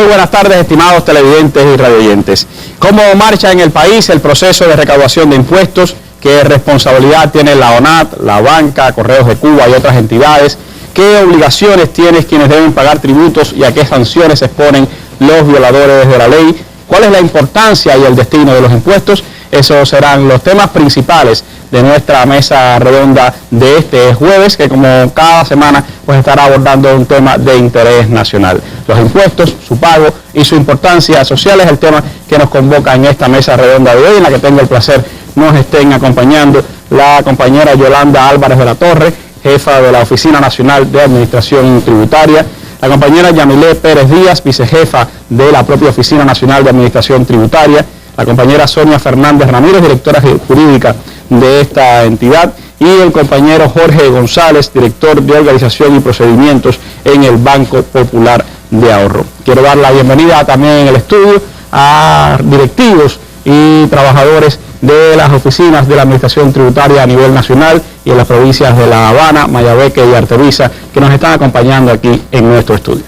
Muy buenas tardes, estimados televidentes y radioyentes. ¿Cómo marcha en el país el proceso de recaudación de impuestos? ¿Qué responsabilidad tiene la ONAT, la banca, Correos de Cuba y otras entidades? ¿Qué obligaciones tienen quienes deben pagar tributos y a qué sanciones se exponen los violadores de la ley? ¿Cuál es la importancia y el destino de los impuestos? Esos serán los temas principales de nuestra mesa redonda de este jueves, que como cada semana pues estará abordando un tema de interés nacional. Los impuestos, su pago y su importancia social es el tema que nos convoca en esta mesa redonda de hoy, en la que tengo el placer nos estén acompañando la compañera Yolanda Álvarez de la Torre, jefa de la Oficina Nacional de Administración Tributaria, la compañera Yamilé Pérez Díaz, vicejefa de la propia Oficina Nacional de Administración Tributaria, la compañera Sonia Fernández Ramírez, directora jurídica de esta entidad, y el compañero Jorge González, director de Organización y Procedimientos en el Banco Popular de Ahorro. Quiero dar la bienvenida también en el estudio a directivos y trabajadores de las oficinas de la Administración Tributaria a nivel nacional y en las provincias de La Habana, Mayabeque y Arteviza, que nos están acompañando aquí en nuestro estudio.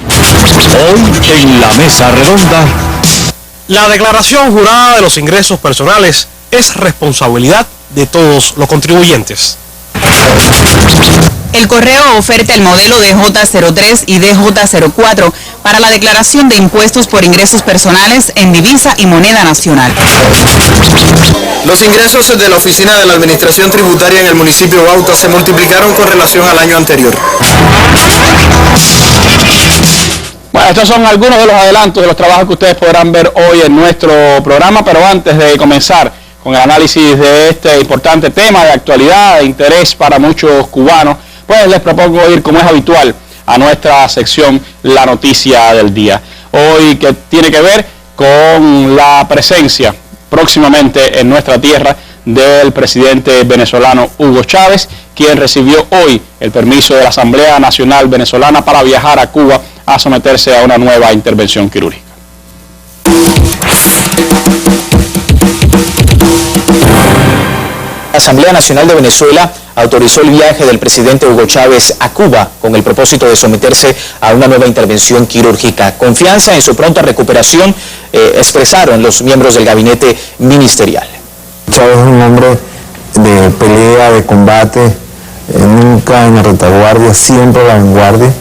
Hoy en la mesa redonda, la declaración jurada de los ingresos personales es responsabilidad de todos los contribuyentes. El correo oferta el modelo DJ03 y DJ04 para la declaración de impuestos por ingresos personales en divisa y moneda nacional. Los ingresos de la Oficina de la Administración Tributaria en el municipio de Bauta se multiplicaron con relación al año anterior. Bueno, estos son algunos de los adelantos de los trabajos que ustedes podrán ver hoy en nuestro programa, pero antes de comenzar con el análisis de este importante tema de actualidad, de interés para muchos cubanos, pues les propongo ir, como es habitual, a nuestra sección La Noticia del Día. Hoy que tiene que ver con la presencia próximamente en nuestra tierra del presidente venezolano Hugo Chávez, quien recibió hoy el permiso de la Asamblea Nacional Venezolana para viajar a Cuba a someterse a una nueva intervención quirúrgica. La Asamblea Nacional de Venezuela autorizó el viaje del presidente Hugo Chávez a Cuba con el propósito de someterse a una nueva intervención quirúrgica. Confianza en su pronta recuperación expresaron los miembros del gabinete ministerial. Chávez es un hombre de pelea, de combate, nunca en la retaguardia, siempre a la vanguardia,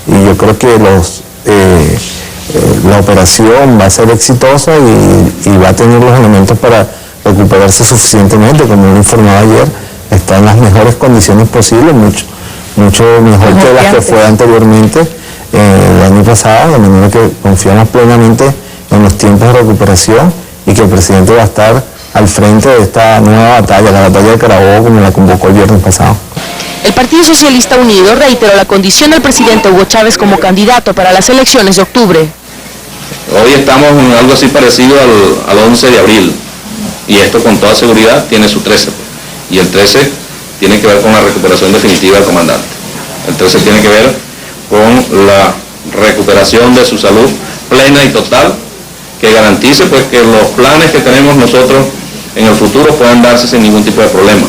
y yo creo que la operación va a ser exitosa y va a tener los elementos para recuperarse suficientemente. Como lo informaba ayer, está en las mejores condiciones posibles, mucho mejor que las que fue anteriormente el año pasado, de manera que confiamos plenamente en los tiempos de recuperación y que el presidente va a estar al frente de esta nueva batalla, la batalla de Carabobo, como la convocó el viernes pasado. El Partido Socialista Unido reiteró la condición del presidente Hugo Chávez como candidato para las elecciones de octubre. Hoy estamos en algo así parecido al 11 de abril, y esto con toda seguridad tiene su 13, y el 13 tiene que ver con la recuperación definitiva del comandante. El 13 tiene que ver con la recuperación de su salud plena y total, que garantice pues que los planes que tenemos nosotros en el futuro puedan darse sin ningún tipo de problema.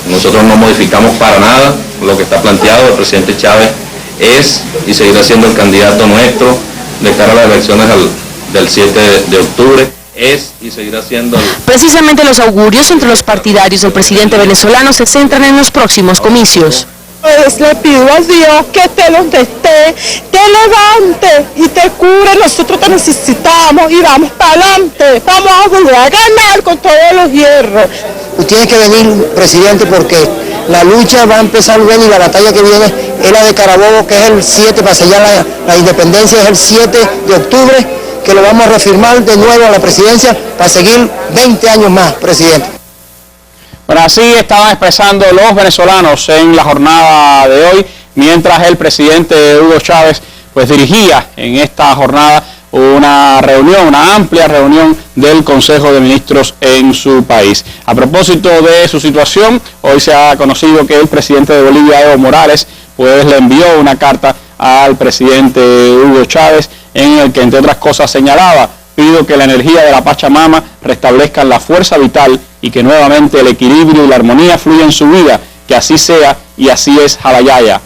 Nosotros no modificamos para nada lo que está planteado. El presidente Chávez es y seguirá siendo el candidato nuestro de cara a las elecciones del 7 de octubre. Es y seguirá siendo... Precisamente los augurios entre los partidarios del presidente venezolano se centran en los próximos comicios. Pues le pido a Dios que esté donde esté, te levante y te cure. Nosotros te necesitamos y vamos para adelante. Vamos a volver a ganar con todos los hierros. Tiene que venir, presidente, porque la lucha va a empezar bien y la batalla que viene es la de Carabobo, que es el 7, para sellar la independencia, es el 7 de octubre, que lo vamos a reafirmar de nuevo a la presidencia para seguir 20 años más, presidente. Bueno, así estaban expresando los venezolanos en la jornada de hoy, mientras el presidente Hugo Chávez pues dirigía en esta jornada una amplia reunión del Consejo de Ministros en su país. A propósito de su situación, hoy se ha conocido que el presidente de Bolivia, Evo Morales, pues le envió una carta al presidente Hugo Chávez en el que, entre otras cosas, señalaba: pido que la energía de la Pachamama restablezca la fuerza vital y que nuevamente el equilibrio y la armonía fluyan en su vida, que así sea y así es Jabayaya.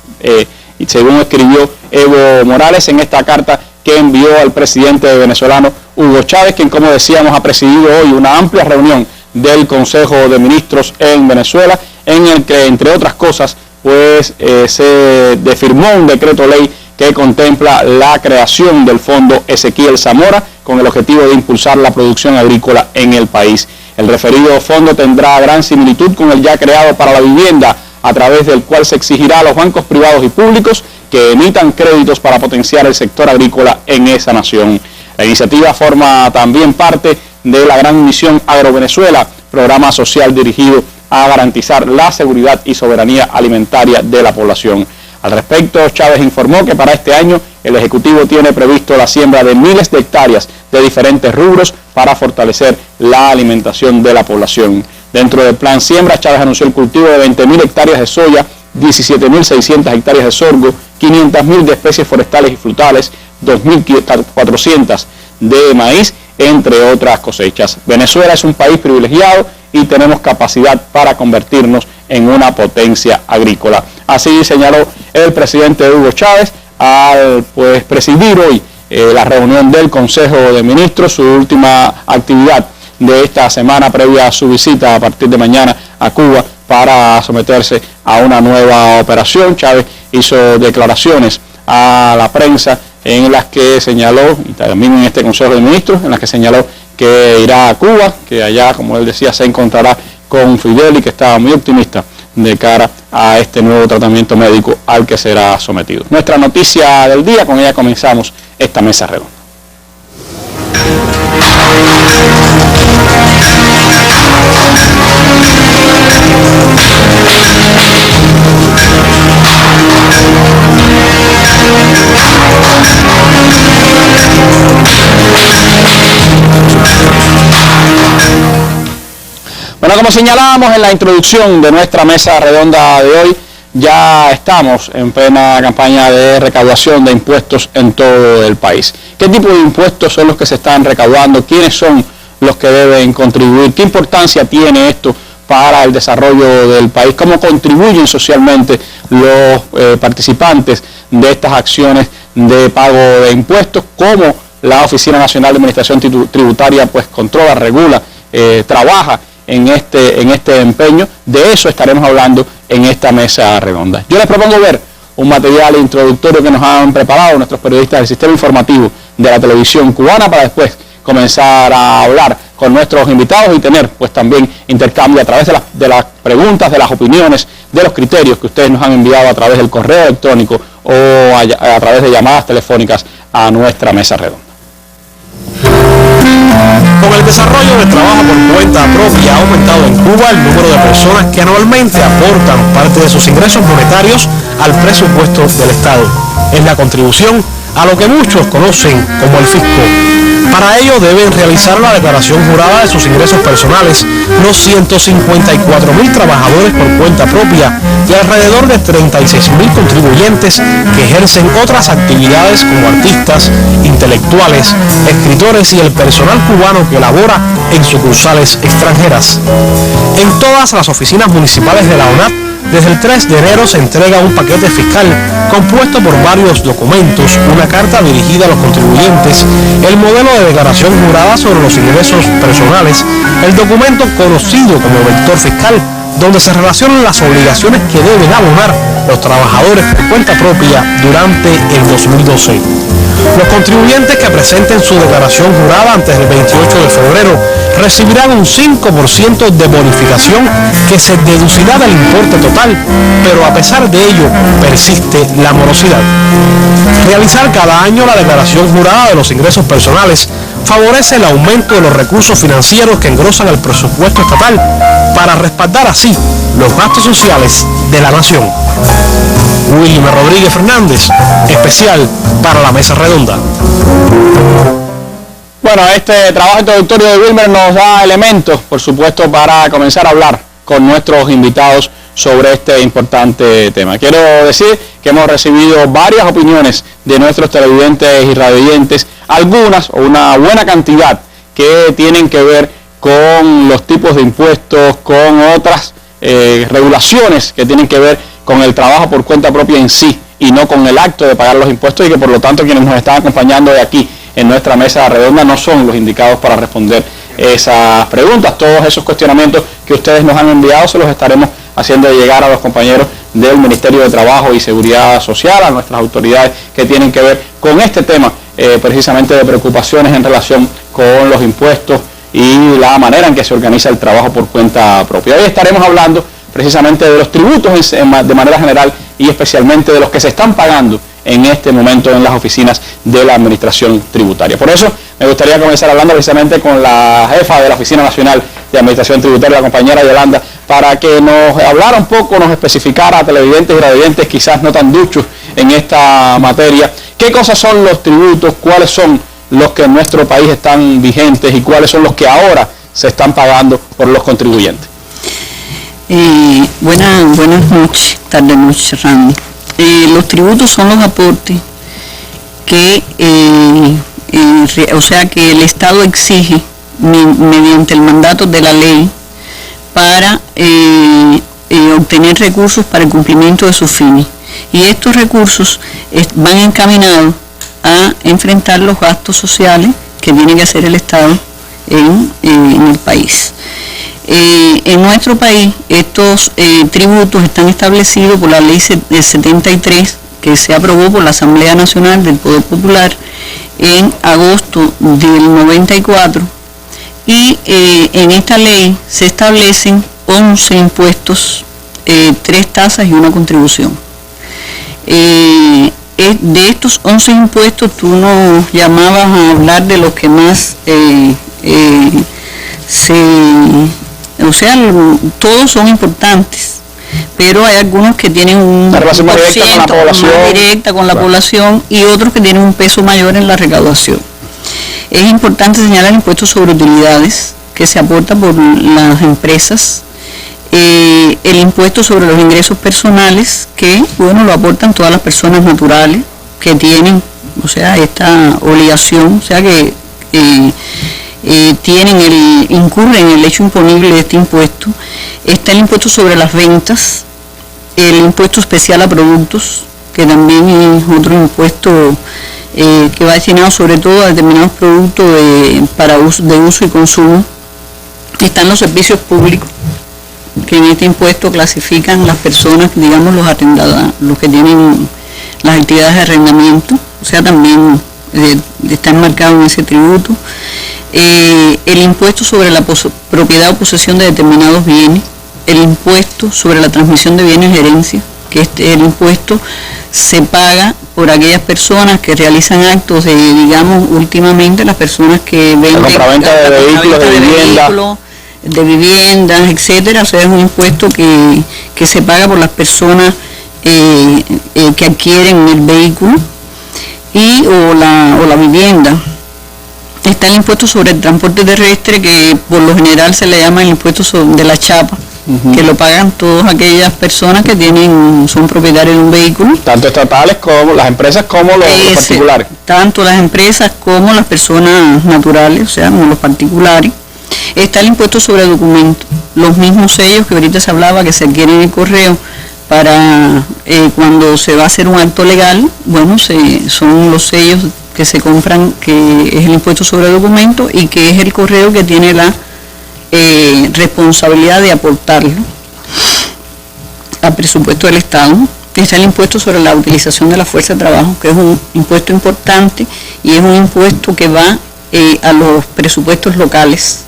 Y según escribió Evo Morales en esta carta que envió al presidente venezolano Hugo Chávez, quien, como decíamos, ha presidido hoy una amplia reunión del Consejo de Ministros en Venezuela, en el que, entre otras cosas, pues se firmó un decreto ley que contempla la creación del Fondo Ezequiel Zamora con el objetivo de impulsar la producción agrícola en el país. El referido fondo tendrá gran similitud con el ya creado para la vivienda, a través del cual se exigirá a los bancos privados y públicos que emitan créditos para potenciar el sector agrícola en esa nación. La iniciativa forma también parte de la Gran Misión Agrovenezuela, programa social dirigido a garantizar la seguridad y soberanía alimentaria de la población. Al respecto, Chávez informó que para este año el Ejecutivo tiene previsto la siembra de miles de hectáreas de diferentes rubros para fortalecer la alimentación de la población. Dentro del plan siembra, Chávez anunció el cultivo de 20.000 hectáreas de soya, 17.600 hectáreas de sorgo, 500.000 de especies forestales y frutales, 2.400 de maíz, entre otras cosechas. Venezuela es un país privilegiado y tenemos capacidad para convertirnos en una potencia agrícola. Así señaló el presidente Hugo Chávez al presidir hoy la reunión del Consejo de Ministros, su última actividad de esta semana previa a su visita a partir de mañana a Cuba para someterse a una nueva operación. Chávez hizo declaraciones a la prensa en las que señaló, y también en este Consejo de Ministros, en las que señaló que irá a Cuba, que allá, como él decía, se encontrará con Fidel y que estaba muy optimista de cara a este nuevo tratamiento médico al que será sometido. Nuestra noticia del día, con ella comenzamos esta mesa redonda. Bueno, como señalábamos en la introducción de nuestra mesa redonda de hoy, ya estamos en plena campaña de recaudación de impuestos en todo el país. ¿Qué tipo de impuestos son los que se están recaudando? ¿Quiénes son los que deben contribuir? ¿Qué importancia tiene esto para el desarrollo del país? ¿Cómo contribuyen socialmente los participantes de estas acciones de pago de impuestos? ¿Cómo la Oficina Nacional de Administración Tributaria pues controla, regula, trabaja en este empeño? De eso estaremos hablando en esta mesa redonda. Yo les propongo ver un material introductorio que nos han preparado nuestros periodistas del sistema informativo de la televisión cubana, para después comenzar a hablar con nuestros invitados y tener pues también intercambio a través de las preguntas, de las opiniones, de los criterios que ustedes nos han enviado a través del correo electrónico o a través de llamadas telefónicas a nuestra mesa redonda. Con el desarrollo del trabajo por cuenta propia ha aumentado en Cuba el número de personas que anualmente aportan parte de sus ingresos monetarios al presupuesto del Estado. Es la contribución a lo que muchos conocen como el fisco. Para ello deben realizar la declaración jurada de sus ingresos personales los 154.000 trabajadores por cuenta propia y alrededor de 36.000 contribuyentes que ejercen otras actividades como artistas, intelectuales, escritores y el personal cubano que labora en sucursales extranjeras. En todas las oficinas municipales de la ONAT, desde el 3 de enero se entrega un paquete fiscal compuesto por varios documentos, una carta dirigida a los contribuyentes, el modelo de declaración jurada sobre los ingresos personales, el documento conocido como vector fiscal, donde se relacionan las obligaciones que deben abonar los trabajadores por cuenta propia durante el 2012. Los contribuyentes que presenten su declaración jurada antes del 28 de febrero recibirán un 5% de bonificación que se deducirá del importe total, pero a pesar de ello persiste la morosidad. Realizar cada año la declaración jurada de los ingresos personales favorece el aumento de los recursos financieros que engrosan el presupuesto estatal para respaldar así los gastos sociales de la nación. Wilmer Rodríguez Fernández, especial para la Mesa Redonda. Bueno, este trabajo introductorio de Wilmer nos da elementos, por supuesto, para comenzar a hablar con nuestros invitados sobre este importante tema. Quiero decir que hemos recibido varias opiniones de nuestros televidentes y radioyentes, algunas o una buena cantidad que tienen que ver con los tipos de impuestos, con otras regulaciones que tienen que ver con el trabajo por cuenta propia en sí y no con el acto de pagar los impuestos, y que por lo tanto quienes nos están acompañando de aquí en nuestra mesa redonda no son los indicados para responder esas preguntas. Todos esos cuestionamientos que ustedes nos han enviado se los estaremos haciendo llegar a los compañeros del Ministerio de Trabajo y Seguridad Social, a nuestras autoridades que tienen que ver con este tema precisamente de preocupaciones en relación con los impuestos y la manera en que se organiza el trabajo por cuenta propia. Hoy estaremos hablando precisamente de los tributos de manera general y especialmente de los que se están pagando en este momento en las oficinas de la Administración Tributaria. Por eso me gustaría comenzar hablando precisamente con la jefa de la Oficina Nacional de Administración Tributaria, la compañera Yolanda, para que nos hablara un poco, nos especificara a televidentes y radioyentes quizás no tan duchos en esta materia, qué cosas son los tributos, cuáles son los que en nuestro país están vigentes y cuáles son los que ahora se están pagando por los contribuyentes. Buenas noches, tarde noche, Randy. Los tributos son los aportes que, que el Estado exige mediante el mandato de la ley para obtener recursos para el cumplimiento de sus fines. Y estos recursos van encaminados a enfrentar los gastos sociales que tiene que hacer el Estado en el país. En nuestro país estos tributos están establecidos por la ley 73 que se aprobó por la Asamblea Nacional del Poder Popular en agosto del 94 y en esta ley se establecen 11 impuestos, 3 tasas y una contribución. De estos 11 impuestos tú nos llamabas a hablar de los que más todos son importantes, pero hay algunos que tienen una relación más directa con la población y otros que tienen un peso mayor en la recaudación. Es importante señalar el impuesto sobre utilidades que se aporta por las empresas, el impuesto sobre los ingresos personales que, lo aportan todas las personas naturales que tienen, esta obligación, que incurren en el hecho imponible de este impuesto. Está el impuesto sobre las ventas, el impuesto especial a productos, que también es otro impuesto que va destinado sobre todo a determinados productos de uso y consumo. Están los servicios públicos, que en este impuesto clasifican las personas, digamos los arrendados, los que tienen las actividades de arrendamiento, también está enmarcado en ese tributo. El impuesto sobre la propiedad o posesión de determinados bienes, el impuesto sobre la transmisión de bienes de herencia, que el impuesto se paga por aquellas personas que realizan actos de, últimamente las personas que venden la compraventa de vehículos, de viviendas, etcétera. Es un impuesto que se paga por las personas que adquieren el vehículo o la vivienda. Está el impuesto sobre el transporte terrestre, que por lo general se le llama el impuesto de la chapa, que lo pagan todas aquellas personas que son propietarios de un vehículo. Tanto estatales como las empresas como los particulares. Tanto las empresas como las personas naturales, como los particulares. Está el impuesto sobre documentos, los mismos sellos que ahorita se hablaba que se adquieren en el correo para cuando se va a hacer un acto legal, son los sellos que se compran, que es el impuesto sobre documentos y que es el correo que tiene la responsabilidad de aportarlo al presupuesto del Estado. Está el impuesto sobre la utilización de la fuerza de trabajo, que es un impuesto importante y es un impuesto que va a los presupuestos locales.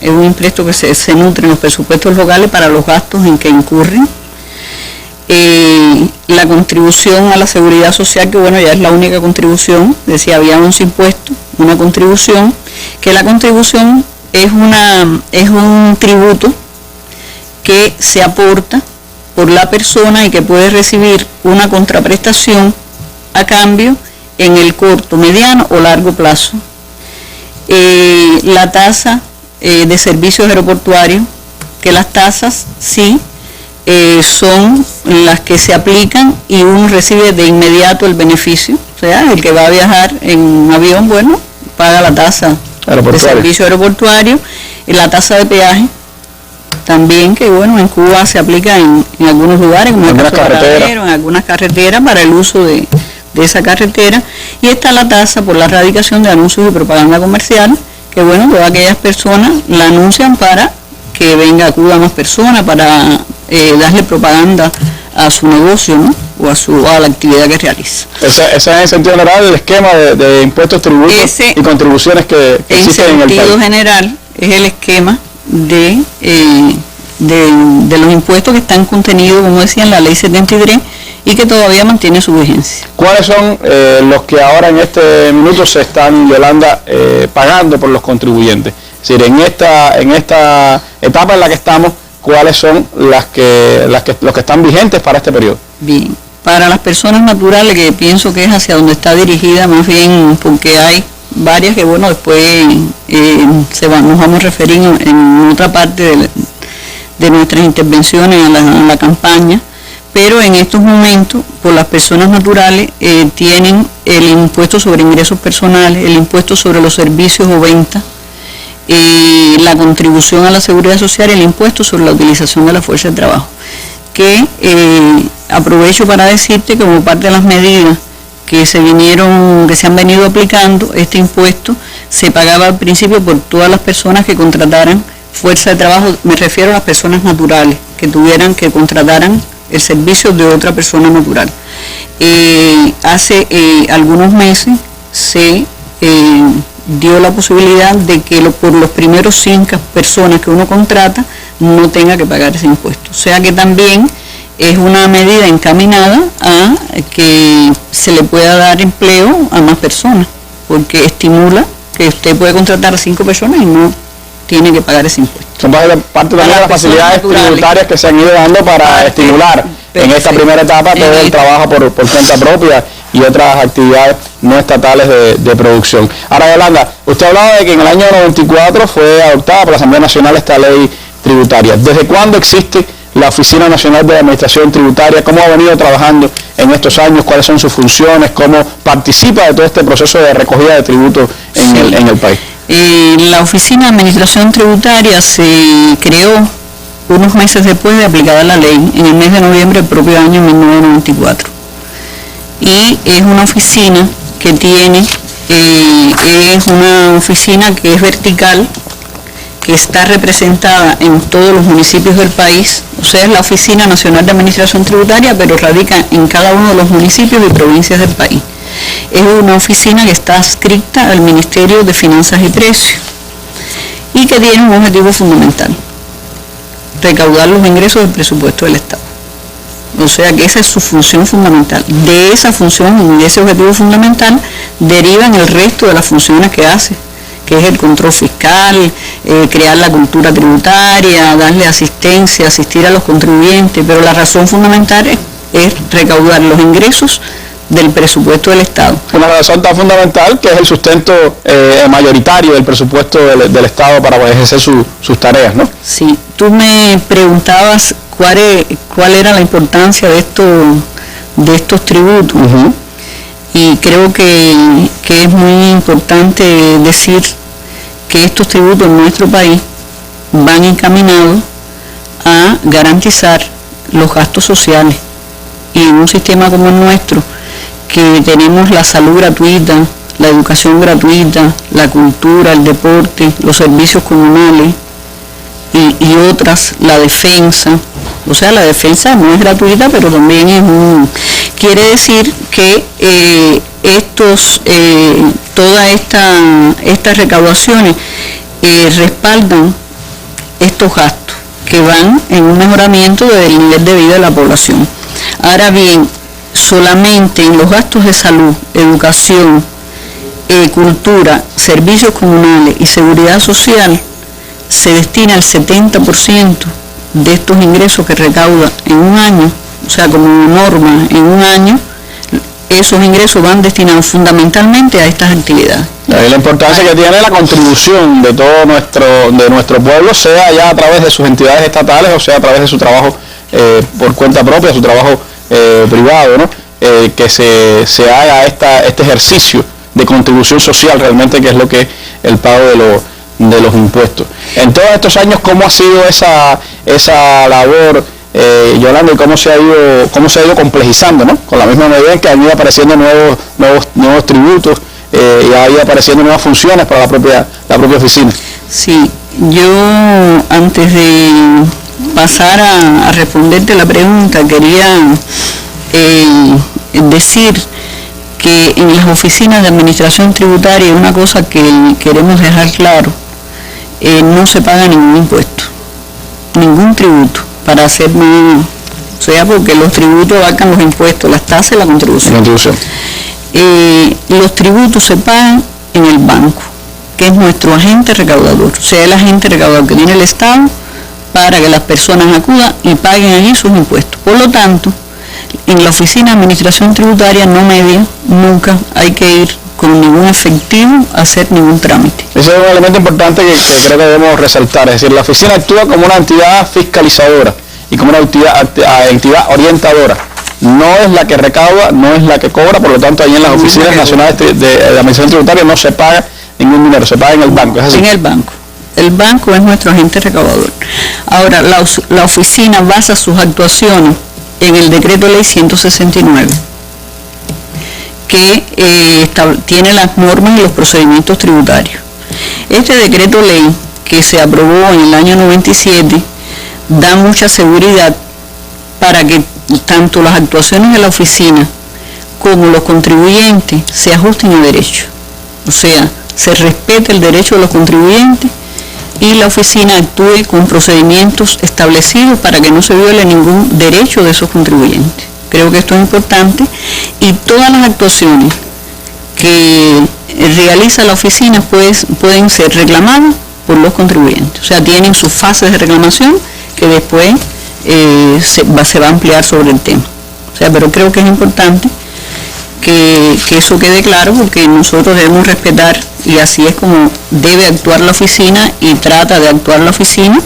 Es un impuesto que se nutre en los presupuestos locales para los gastos en que incurren. La contribución a la seguridad social, que ya es la única contribución, decía, había 11 impuestos, una contribución, que la contribución es un tributo que se aporta por la persona y que puede recibir una contraprestación a cambio en el corto, mediano o largo plazo. La tasa de servicios aeroportuarios, que las tasas sí son las que se aplican y uno recibe de inmediato el beneficio, el que va a viajar en avión, paga la tasa de servicio aeroportuario, la tasa de peaje, también, que bueno, en Cuba se aplica en algunos lugares, como en el caso de Varadero, en algunas carreteras, para el uso de esa carretera. Y está la tasa por la erradicación de anuncios y propaganda comercial, que bueno, todas aquellas personas la anuncian para que venga a Cuba más personas, para darle propaganda a su negocio, ¿no? O a la actividad que realiza. Ese es en sentido general el esquema de impuestos, tributos y contribuciones que existen en el país. En sentido general es el esquema de los impuestos que están contenidos, como decía, en la ley 73 y que todavía mantiene su vigencia. ¿Cuáles son los que ahora en este minuto se están, Yolanda, pagando por los contribuyentes? Es decir, en esta etapa en la que estamos, ¿cuáles son los que están vigentes para este periodo? Bien, para las personas naturales, que pienso que es hacia donde está dirigida, más bien porque hay varias que bueno, después nos vamos a referir en otra parte de nuestras intervenciones a la campaña, pero en estos momentos, por las personas naturales, tienen el impuesto sobre ingresos personales, el impuesto sobre los servicios o ventas, la contribución a la seguridad social y el impuesto sobre la utilización de la fuerza de trabajo, que aprovecho para decirte que como parte de las medidas que se han venido aplicando, este impuesto se pagaba al principio por todas las personas que contrataran fuerza de trabajo, me refiero a las personas naturales, que contrataran el servicio de otra persona natural. Hace algunos meses se dio la posibilidad de que por los primeros 5 personas que uno contrata no tenga que pagar ese impuesto. O sea que también es una medida encaminada a que se le pueda dar empleo a más personas, porque estimula que usted puede contratar a 5 personas y no tiene que pagar ese impuesto. Son parte de las facilidades tributarias que se han ido dando para estimular en esta primera etapa todo el trabajo por cuenta propia y otras actividades no estatales de producción. Ahora, Yolanda, usted hablaba de que en el año 94 fue adoptada por la Asamblea Nacional esta ley tributaria. ¿Desde cuándo existe la Oficina Nacional de Administración Tributaria? ¿Cómo ha venido trabajando en estos años? ¿Cuáles son sus funciones? ¿Cómo participa de todo este proceso de recogida de tributos en el país? La Oficina de Administración Tributaria se creó unos meses después de aplicada la ley, en el mes de noviembre del propio año 1994. Y es una oficina que es una oficina que es vertical, que está representada en todos los municipios del país, o sea, es la Oficina Nacional de Administración Tributaria, pero radica en cada uno de los municipios y provincias del país. Es una oficina que está adscrita al Ministerio de Finanzas y Precios y que tiene un objetivo fundamental: recaudar los ingresos del presupuesto del Estado. O sea que esa es su función fundamental. De esa función y de ese objetivo fundamental derivan el resto de las funciones que hace, que es el control fiscal, crear la cultura tributaria, darle asistencia, asistir a los contribuyentes, pero la razón fundamental es recaudar los ingresos del presupuesto del Estado. Una razón tan fundamental que es el sustento mayoritario del presupuesto del Estado para ejercer sus tareas, ¿no? Sí, tú me preguntabas cuál era la importancia de estos tributos. Y creo que es muy importante decir que estos tributos en nuestro país van encaminados a garantizar los gastos sociales. Y en un sistema como el nuestro, que tenemos la salud gratuita, la educación gratuita, la cultura, el deporte, los servicios comunales y otras, la defensa. O sea, la defensa no es gratuita, pero también quiere decir que todas estas recaudaciones respaldan estos gastos que van en un mejoramiento del nivel de vida de la población. Ahora bien, solamente en los gastos de salud, educación, cultura, servicios comunales y seguridad social se destina el 70% de estos ingresos que recauda en un año, o sea, como norma en un año, esos ingresos van destinados fundamentalmente a estas actividades. La importancia que tiene la contribución de todo nuestro pueblo, sea ya a través de sus entidades estatales o sea a través de su trabajo por cuenta propia, su trabajo privado, ¿no? Que se haga este ejercicio de contribución social realmente, que es lo que es el pago de los impuestos. En todos estos años, ¿cómo ha sido esa labor, Yolanda, y cómo se ha ido complejizando, ¿no? Con la misma medida en que han ido apareciendo nuevos tributos y ha ido apareciendo nuevas funciones para la propia oficina. Sí, yo antes de pasar a responderte la pregunta quería decir que en las oficinas de administración tributaria una cosa que queremos dejar claro, no se paga ningún impuesto, ningún tributo, para hacer más, o sea, porque los tributos abarcan los impuestos, las tasas y la contribución. Los tributos se pagan en el banco, que es nuestro agente recaudador, o sea, el agente recaudador que tiene el Estado para que las personas acudan y paguen allí sus impuestos. Por lo tanto, en la oficina de administración tributaria no media, nunca hay que ir con ningún efectivo a hacer ningún trámite. Ese es un elemento importante que creo que debemos resaltar, es decir, la oficina actúa como una entidad fiscalizadora y como una entidad orientadora. No es la que recauda, no es la que cobra, por lo tanto ahí en las oficinas nacionales de administración tributaria no se paga ningún dinero, se paga en el banco, ¿es así? En el banco. El banco es nuestro agente recaudador. Ahora, la oficina basa sus actuaciones en el decreto ley 169, que tiene las normas y los procedimientos tributarios. Este decreto ley, que se aprobó en el año 97, da mucha seguridad para que tanto las actuaciones de la oficina como los contribuyentes se ajusten a derecho. O sea, se respeta el derecho de los contribuyentes y la oficina actúe con procedimientos establecidos para que no se viole ningún derecho de esos contribuyentes. Creo que esto es importante, y todas las actuaciones que realiza la oficina pueden ser reclamadas por los contribuyentes. O sea, tienen sus fases de reclamación que después se va a ampliar sobre el tema. O sea, pero creo que es importante que eso quede claro, porque nosotros debemos respetar, y así es como debe actuar la oficina, y trata de actuar la oficina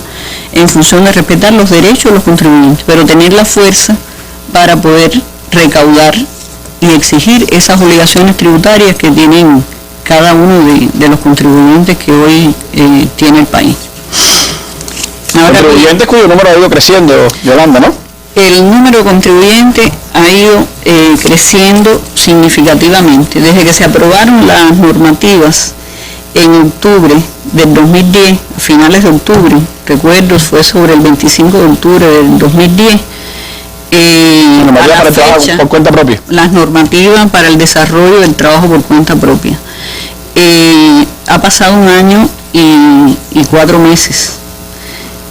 en función de respetar los derechos de los contribuyentes, pero tener la fuerza para poder recaudar y exigir esas obligaciones tributarias que tienen cada uno de los contribuyentes que hoy tiene el país. Ahora, contribuyentes cuyo número ha ido creciendo, Yolanda, ¿no? El número de contribuyentes ha ido creciendo significativamente. Desde que se aprobaron las normativas en octubre del 2010, a finales de octubre, recuerdo, fue sobre el 25 de octubre del 2010, para fecha, por cuenta propia. Las normativas para el desarrollo del trabajo por cuenta propia. Ha pasado 1 año y 4 meses.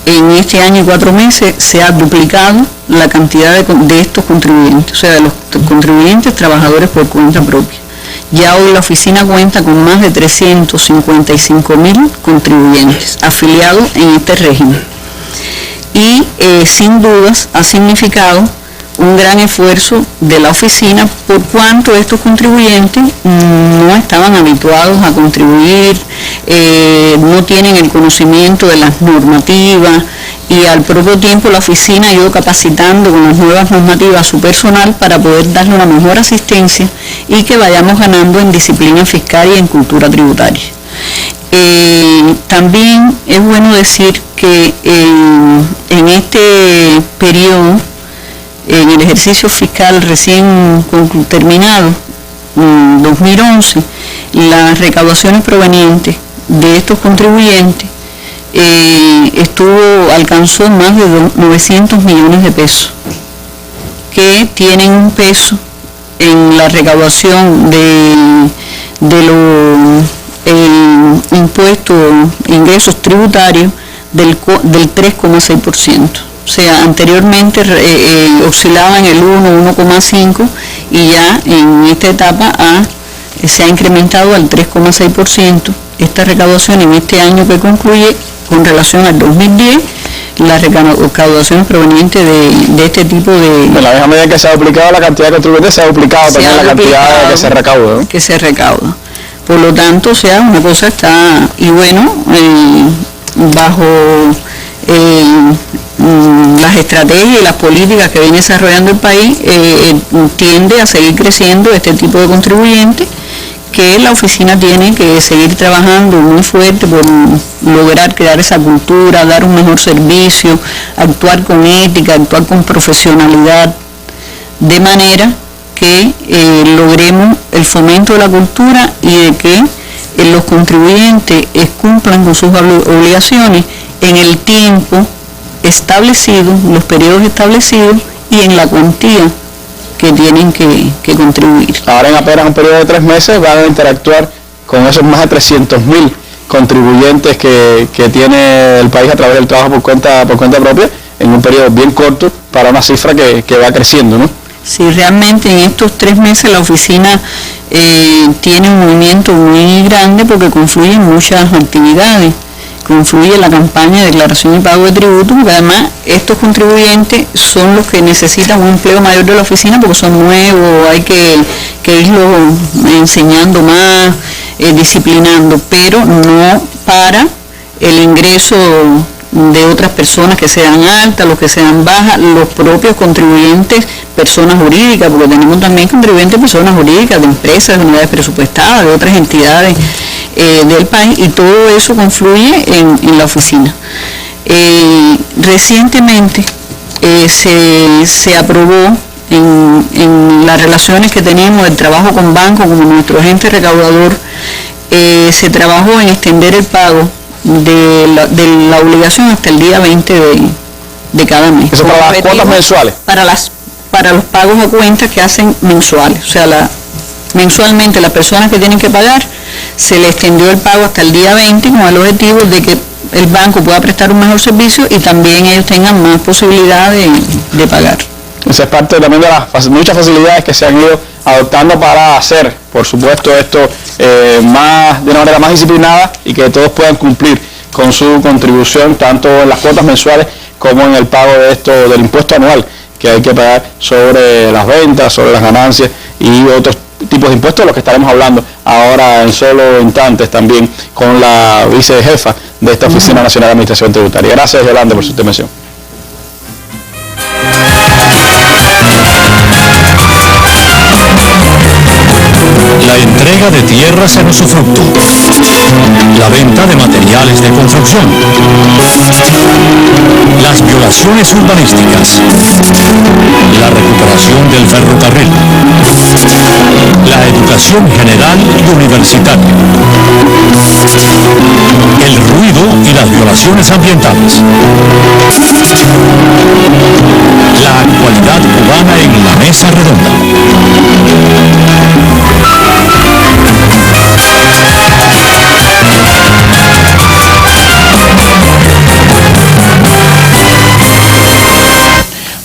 En este año y 4 meses se ha duplicado la cantidad de estos contribuyentes, o sea, de los contribuyentes trabajadores por cuenta propia. Ya hoy la oficina cuenta con más de 355.000 contribuyentes afiliados en este régimen. Y sin dudas ha significado un gran esfuerzo de la oficina, por cuanto estos contribuyentes no estaban habituados a contribuir, no tienen el conocimiento de las normativas, y al propio tiempo la oficina ha ido capacitando con las nuevas normativas a su personal para poder darle una mejor asistencia y que vayamos ganando en disciplina fiscal y en cultura tributaria. También es bueno decir que en este periodo, en el ejercicio fiscal recién terminado, 2011, las recaudaciones provenientes de estos contribuyentes alcanzó más de 900 millones de pesos, que tienen un peso en la recaudación de los impuestos, ingresos tributarios del 3,6%. O sea, anteriormente oscilaba en el 1,5, y ya en esta etapa se ha incrementado al 3,6% esta recaudación en este año que concluye. Con relación al 2010, las recaudaciones provenientes de este tipo de... De la misma medida que se ha duplicado la cantidad de contribuyentes, se ha duplicado también la cantidad que se recauda, ¿no? Que se recauda. Por lo tanto, o sea, una cosa está... Y bueno, bajo las estrategias y las políticas que viene desarrollando el país, tiende a seguir creciendo este tipo de contribuyentes, que la oficina tiene que seguir trabajando muy fuerte por lograr crear esa cultura, dar un mejor servicio, actuar con ética, actuar con profesionalidad, de manera que logremos el fomento de la cultura y de que los contribuyentes cumplan con sus obligaciones en el tiempo establecido, los periodos establecidos y en la cuantía que tienen que contribuir. Ahora en apenas un periodo de 3 meses van a interactuar con esos más de 300.000 contribuyentes que tiene el país a través del trabajo por cuenta propia en un periodo bien corto para una cifra que va creciendo, ¿no? Sí, realmente en estos 3 meses la oficina tiene un movimiento muy grande porque confluyen muchas actividades. Confluye la campaña de declaración y pago de tributos, porque además estos contribuyentes son los que necesitan un empleo mayor de la oficina porque son nuevos, hay que irlos enseñando más, disciplinando, pero no para el ingreso de otras personas que sean altas, los que sean bajas, los propios contribuyentes, personas jurídicas, porque tenemos también contribuyentes personas jurídicas, de empresas, de unidades presupuestadas, de otras entidades del país, y todo eso confluye en la oficina. Recientemente se aprobó en las relaciones que tenemos, el trabajo con bancos como nuestro agente recaudador, se trabajó en extender el pago de la obligación hasta el día 20 de cada mes. ¿Eso para las cuotas mensuales? Para los pagos a cuenta que hacen mensuales, o sea, mensualmente las personas que tienen que pagar, se le extendió el pago hasta el día 20 con el objetivo de que el banco pueda prestar un mejor servicio y también ellos tengan más posibilidad de pagar. Esa es parte también de las muchas facilidades que se han ido adoptando para hacer, por supuesto, esto de una manera más disciplinada y que todos puedan cumplir con su contribución, tanto en las cuotas mensuales como en el pago del impuesto anual que hay que pagar sobre las ventas, sobre las ganancias y otros tipos de impuestos, de los que estaremos hablando ahora en solo instantes también con la vicejefa de esta Oficina Nacional de Administración Tributaria. Gracias, Yolanda, por su intervención. La entrega de tierras en usufructo, la venta de materiales de construcción, las violaciones urbanísticas, la recuperación del ferrocarril, la educación general y universitaria, el ruido y las violaciones ambientales, la actualidad cubana en la mesa redonda.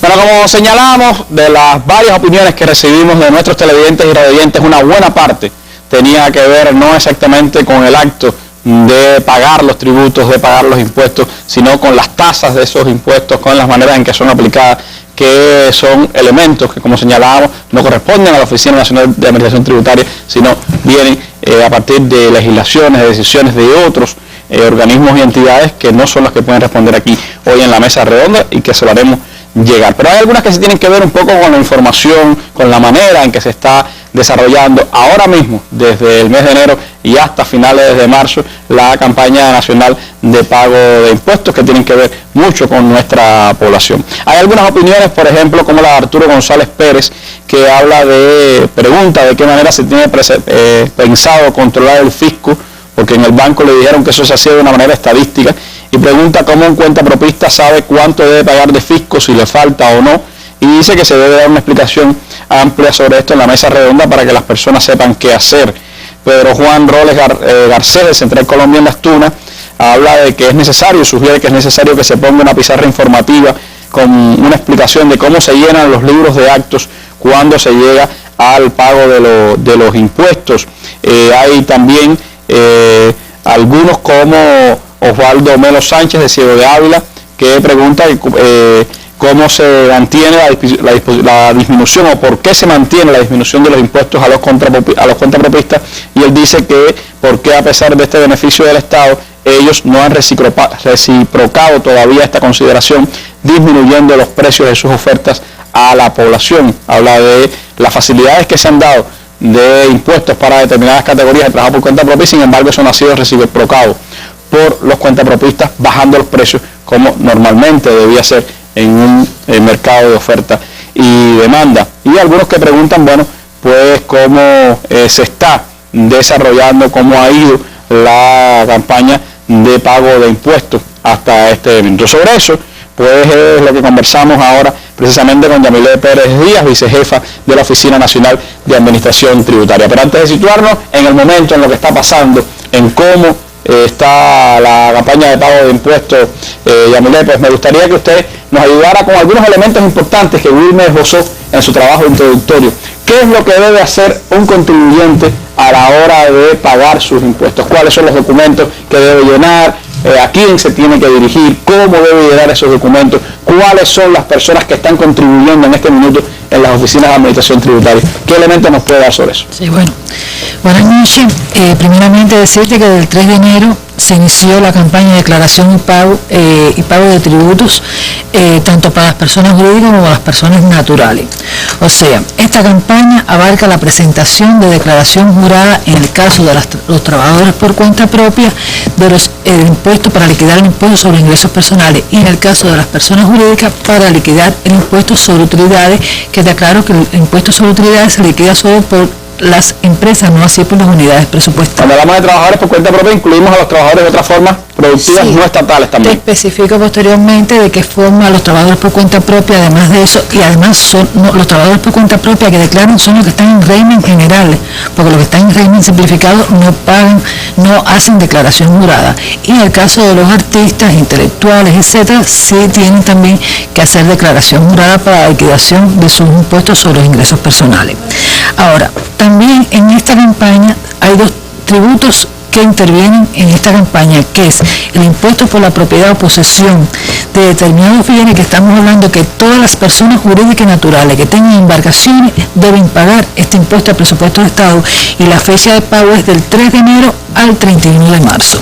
Bueno, como señalamos, de las varias opiniones que recibimos de nuestros televidentes y radioyentes, una buena parte tenía que ver no exactamente con el acto de pagar los tributos, de pagar los impuestos, sino con las tasas de esos impuestos, con las maneras en que son aplicadas, que son elementos que, como señalábamos, no corresponden a la Oficina Nacional de Administración Tributaria, sino vienen a partir de legislaciones, de decisiones de otros organismos y entidades que no son las que pueden responder aquí hoy en la mesa redonda y que se lo haremos llegar. Pero hay algunas que se tienen que ver un poco con la información, con la manera en que se está desarrollando ahora mismo, desde el mes de enero y hasta finales de marzo, la campaña nacional de pago de impuestos, que tienen que ver mucho con nuestra población. Hay algunas opiniones, por ejemplo, como la de Arturo González Pérez, que pregunta de qué manera se tiene pensado controlar el fisco, porque en el banco le dijeron que eso se hacía de una manera estadística, y pregunta cómo un cuentapropista sabe cuánto debe pagar de fisco, si le falta o no, y dice que se debe dar una explicación amplia sobre esto en la mesa redonda para que las personas sepan qué hacer. Pedro Juan Roles Garcés, del Central Colombia en Las Tunas, habla de que es necesario, sugiere que es necesario que se ponga una pizarra informativa con una explicación de cómo se llenan los libros de actos cuando se llega al pago de los impuestos. Hay también algunos como Osvaldo Melo Sánchez, de Ciego de Ávila, que pregunta cómo se mantiene la disminución o por qué se mantiene la disminución de los impuestos a los cuentapropistas, y él dice que por qué, a pesar de este beneficio del Estado, ellos no han reciprocado todavía esta consideración, disminuyendo los precios de sus ofertas a la población. Habla de las facilidades que se han dado de impuestos para determinadas categorías de trabajo por cuenta propia, y sin embargo eso no ha sido reciprocado por los cuentapropistas, bajando los precios como normalmente debía ser en un mercado de oferta y demanda. Y algunos que preguntan, bueno, pues cómo se está desarrollando, cómo ha ido la campaña de pago de impuestos hasta este evento. Sobre eso, pues es lo que conversamos ahora precisamente con Yamile Pérez Díaz, vicejefa de la Oficina Nacional de Administración Tributaria. Pero antes de situarnos en el momento, en lo que está pasando, en cómo está la campaña de pago de impuestos, Yamile, pues me gustaría que usted nos ayudara con algunos elementos importantes que Wilmer esbozó en su trabajo introductorio. ¿Qué es lo que debe hacer un contribuyente a la hora de pagar sus impuestos? ¿Cuáles son los documentos que debe llenar? ¿A quién se tiene que dirigir? ¿Cómo debe llenar esos documentos? ¿Cuáles son las personas que están contribuyendo en este minuto en las oficinas de administración tributaria? ¿Qué elementos nos puede dar sobre eso? Sí, bueno. Buenas noches. Primeramente decirte que del 3 de enero se inició la campaña de declaración y pago de tributos, tanto para las personas jurídicas como para las personas naturales. O sea, esta campaña abarca la presentación de declaración jurada en el caso de los trabajadores por cuenta propia de los impuestos para liquidar el impuesto sobre ingresos personales, y en el caso de las personas jurídicas para liquidar el impuesto sobre utilidades, que te aclaro que el impuesto sobre utilidades se liquida solo por las empresas, no así por las unidades presupuestarias. Cuando hablamos de trabajadores por cuenta propia, incluimos a los trabajadores de otras formas productivas no estatales también. Te especifico posteriormente de qué forma los trabajadores por cuenta propia, además de eso, y además son los trabajadores por cuenta propia que declaran son los que están en régimen general, porque los que están en régimen simplificado no pagan, no hacen declaración jurada. Y en el caso de los artistas, intelectuales, etcétera, sí tienen también que hacer declaración jurada para la liquidación de sus impuestos sobre los ingresos personales. Ahora, también en esta campaña hay dos tributos que intervienen en esta campaña, que es el impuesto por la propiedad o posesión de determinados bienes, que estamos hablando que todas las personas jurídicas y naturales que tengan embarcaciones deben pagar este impuesto al presupuesto del Estado, y la fecha de pago es del 3 de enero al 31 de marzo.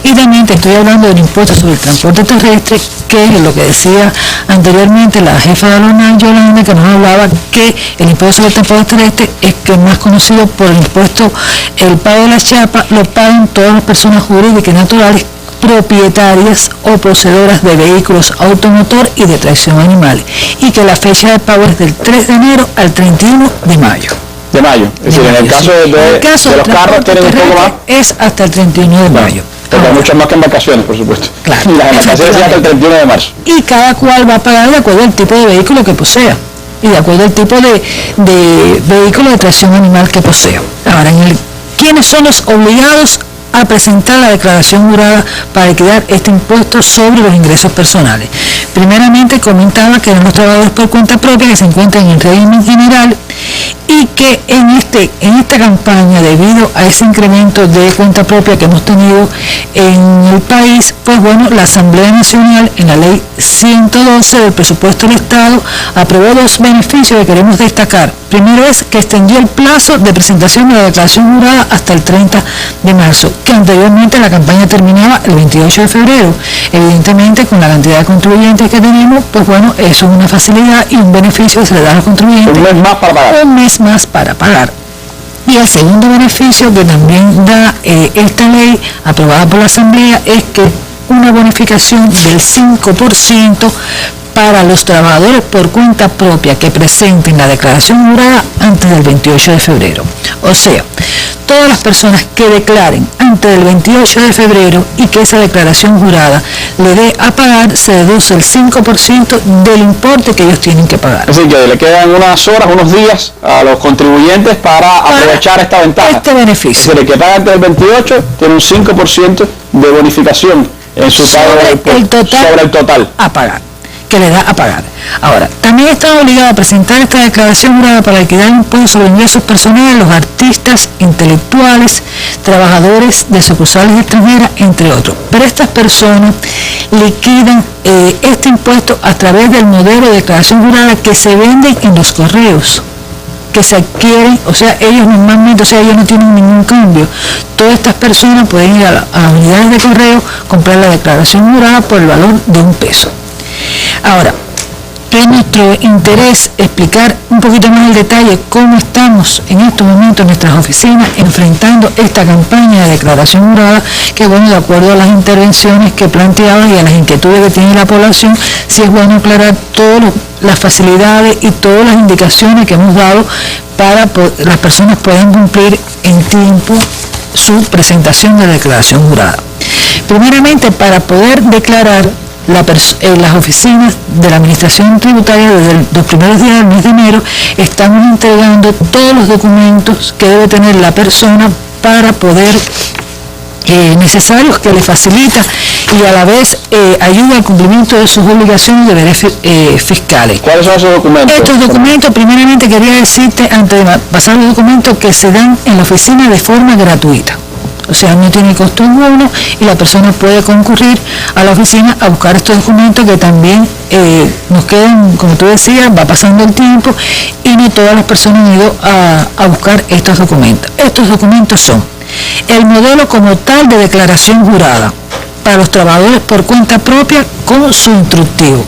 Y también te estoy hablando del impuesto sobre el transporte terrestre, que es lo que decía anteriormente la jefa de la Yolanda, que nos hablaba que el impuesto sobre el transporte terrestre es que es más conocido por el impuesto, el pago de la chapa, lo pagan todas las personas jurídicas y naturales propietarias o poseedoras de vehículos automotor y de tracción animal, y que la fecha de pago es del 3 de enero al 31 de mayo. De mayo, es decir, en el caso de los carros tienen un poco más. Es hasta el 31 de mayo. Pero mucho más que embarcaciones, por supuesto. Claro. Y las embarcaciones hasta el 31 de marzo. Y cada cual va a pagar de acuerdo al tipo de vehículo que posea y de acuerdo al tipo de vehículo de tracción animal que posea. Ahora, ¿quiénes son los obligados a presentar la declaración jurada para liquidar este impuesto sobre los ingresos personales? Primeramente comentaba que eran los trabajadores por cuenta propia que se encuentran en régimen general, y que en esta campaña, debido a ese incremento de cuenta propia que hemos tenido en el país, pues bueno, la Asamblea Nacional, en la ley 112 del presupuesto del Estado, aprobó dos beneficios que queremos destacar. Primero es que extendió el plazo de presentación de la declaración jurada hasta el 30 de marzo, que anteriormente la campaña terminaba el 28 de febrero. Evidentemente, con la cantidad de contribuyentes que tenemos, pues bueno, eso es una facilidad y un beneficio que se le da a los contribuyentes. Un mes más para pagar. Un mes más para pagar. Y el segundo beneficio que también da esta ley aprobada por la Asamblea es que una bonificación del 5% para los trabajadores por cuenta propia que presenten la declaración jurada antes del 28 de febrero. O sea, todas las personas que declaren antes del 28 de febrero y que esa declaración jurada le dé a pagar, se deduce el 5% del importe que ellos tienen que pagar. Es decir, que le quedan unas horas, unos días a los contribuyentes para aprovechar esta ventaja. Este beneficio. Es decir, el que paga antes del 28 tiene un 5% de bonificación en su pago sobre el total a pagar, que le da a pagar. Ahora, también están obligados a presentar esta declaración jurada para liquidar impuestos sobre ingresos personales los artistas, intelectuales, trabajadores de sucursales extranjeras, entre otros. Pero estas personas liquidan este impuesto a través del modelo de declaración jurada que se vende en los correos, que se adquieren, o sea, ellos normalmente, o sea, ellos no tienen ningún cambio. Todas estas personas pueden ir a las unidades de correo, comprar la declaración jurada por el valor de $1. Ahora, es nuestro interés explicar un poquito más el detalle cómo estamos en estos momentos en nuestras oficinas enfrentando esta campaña de declaración jurada, que bueno, de acuerdo a las intervenciones que planteaban y a las inquietudes que tiene la población, sí es bueno aclarar todas las facilidades y todas las indicaciones que hemos dado para que las personas puedan cumplir en tiempo su presentación de declaración jurada. Primeramente, para poder declarar, las oficinas de la Administración Tributaria desde los primeros días del mes de enero estamos entregando todos los documentos que debe tener la persona para poder necesarios, que le facilita y a la vez ayuda al cumplimiento de sus obligaciones de deberes fiscales. ¿Cuáles son esos documentos? Estos documentos, primeramente quería decirte, antes de pasar los documentos, que se dan en la oficina de forma gratuita. O sea, no tiene costo alguno y la persona puede concurrir a la oficina a buscar estos documentos que también nos quedan, como tú decías, va pasando el tiempo y no todas las personas han ido a buscar estos documentos. Estos documentos son el modelo como tal de declaración jurada para los trabajadores por cuenta propia con su instructivo.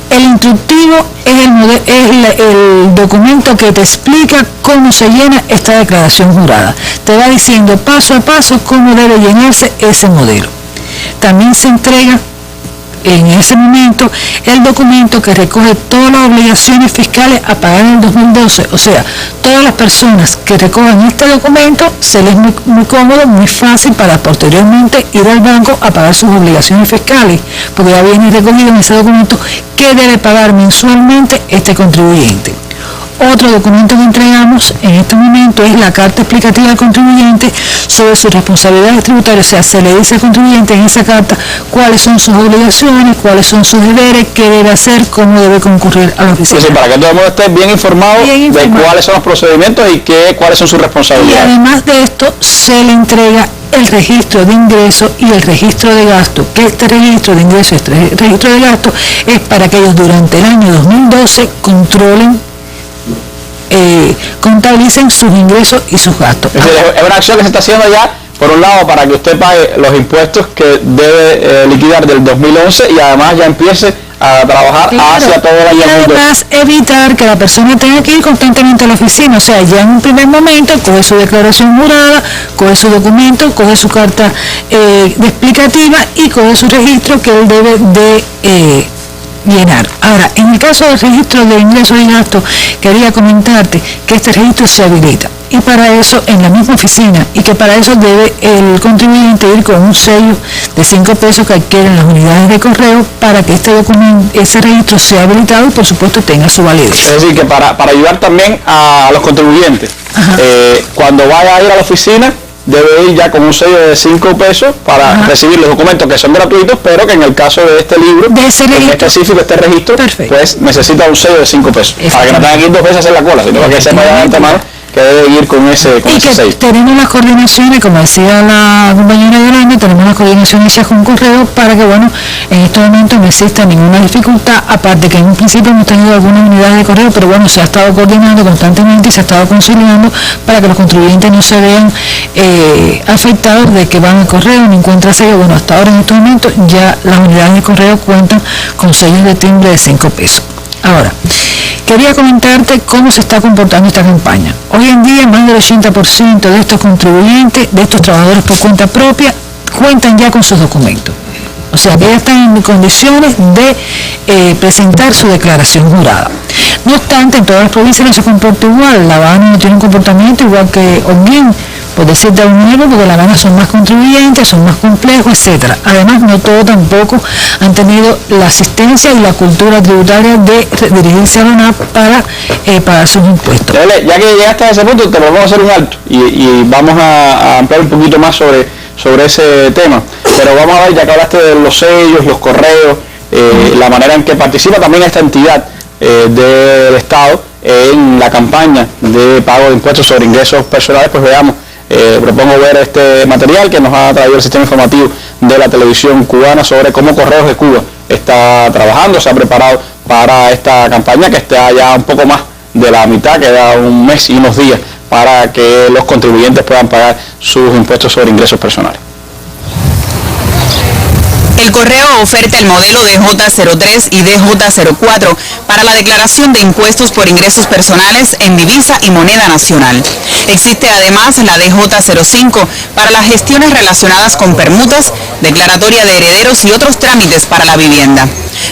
El instructivo es el documento que te explica cómo se llena esta declaración jurada. Te va diciendo paso a paso cómo debe llenarse ese modelo. También se entrega en ese momento el documento que recoge todas las obligaciones fiscales a pagar en el 2012. O sea, todas las personas que recojan este documento se les es muy cómodo, muy fácil para posteriormente ir al banco a pagar sus obligaciones fiscales, porque ya viene recogido en ese documento qué debe pagar mensualmente este contribuyente. Otro documento que entregamos en este momento es la carta explicativa al contribuyente sobre sus responsabilidades tributarias. O sea, se le dice al contribuyente en esa carta cuáles son sus obligaciones, cuáles son sus deberes, qué debe hacer, cómo debe concurrir a la oficina. Es decir, para que todo el mundo esté bien informado de cuáles son los procedimientos y cuáles son sus responsabilidades. Y además de esto, se le entrega el registro de ingresos y el registro de gasto, que este registro de ingresos y este registro de gasto es para que ellos durante el año 2012 contabilicen sus ingresos y sus gastos. Es una acción que se está haciendo ya, por un lado, para que usted pague los impuestos que debe liquidar del 2011 y además ya empiece a trabajar hacia todo el año 2012. Y además evitar que la persona tenga que ir constantemente a la oficina. O sea, ya en un primer momento coge su declaración jurada, coge su documento, coge su carta de explicativa y coge su registro que él debe de llenar. Ahora, en el caso del registro de ingresos y gastos, quería comentarte que este registro se habilita y para eso en la misma oficina, y que para eso debe el contribuyente ir con un sello de 5 pesos que adquieren las unidades de correo para que ese registro sea habilitado y por supuesto tenga su validez. Es decir, que para ayudar también a los contribuyentes, cuando vaya a ir a la oficina debe ir ya con un sello de 5 pesos para recibir los documentos que son gratuitos, pero que en el caso de este libro, en específico este registro, pues necesita un sello de 5 pesos, para que no tengan que ir 2 veces a hacer la cola, sino para que sepa ya de antemano que debe ir con ese sello. Tenemos las coordinaciones, como decía la compañera Yolanda, tenemos las coordinaciones hechas con correo para que, bueno, en estos momentos no exista ninguna dificultad, aparte que en un principio hemos tenido algunas unidades de correo, pero bueno, se ha estado coordinando constantemente y se ha estado conciliando para que los contribuyentes no se vean afectados de que van al correo, no encuentran sello. Bueno, hasta ahora en estos momentos ya las unidades de correo cuentan con sellos de timbre de 5 pesos. Ahora, quería comentarte cómo se está comportando esta campaña. Hoy en día más del 80% de estos contribuyentes, de estos trabajadores por cuenta propia, cuentan ya con sus documentos. O sea, que ya están en condiciones de presentar su declaración jurada. No obstante, en todas las provincias no se comporta igual. La Habana no tiene un comportamiento igual que Holguín, por decirte algún ejemplo, porque La Habana son más contribuyentes, son más complejos, etcétera. Además, no todos tampoco han tenido la asistencia y la cultura tributaria de dirigirse a la ONAP para pagar sus impuestos. Ya que llegaste a ese punto, te vamos a hacer un alto y vamos a ampliar un poquito más sobre ese tema. Pero vamos a ver, ya que hablaste de los sellos, los correos, la manera en que participa también esta entidad del Estado en la campaña de pago de impuestos sobre ingresos personales, pues veamos. Propongo ver este material que nos ha traído el sistema informativo de la televisión cubana sobre cómo Correos de Cuba está trabajando, se ha preparado para esta campaña que está ya un poco más de la mitad, queda un mes y unos días para que los contribuyentes puedan pagar sus impuestos sobre ingresos personales. El correo oferta el modelo DJ03 y DJ04 para la declaración de impuestos por ingresos personales en divisa y moneda nacional. Existe además la DJ05 para las gestiones relacionadas con permutas, declaratoria de herederos y otros trámites para la vivienda.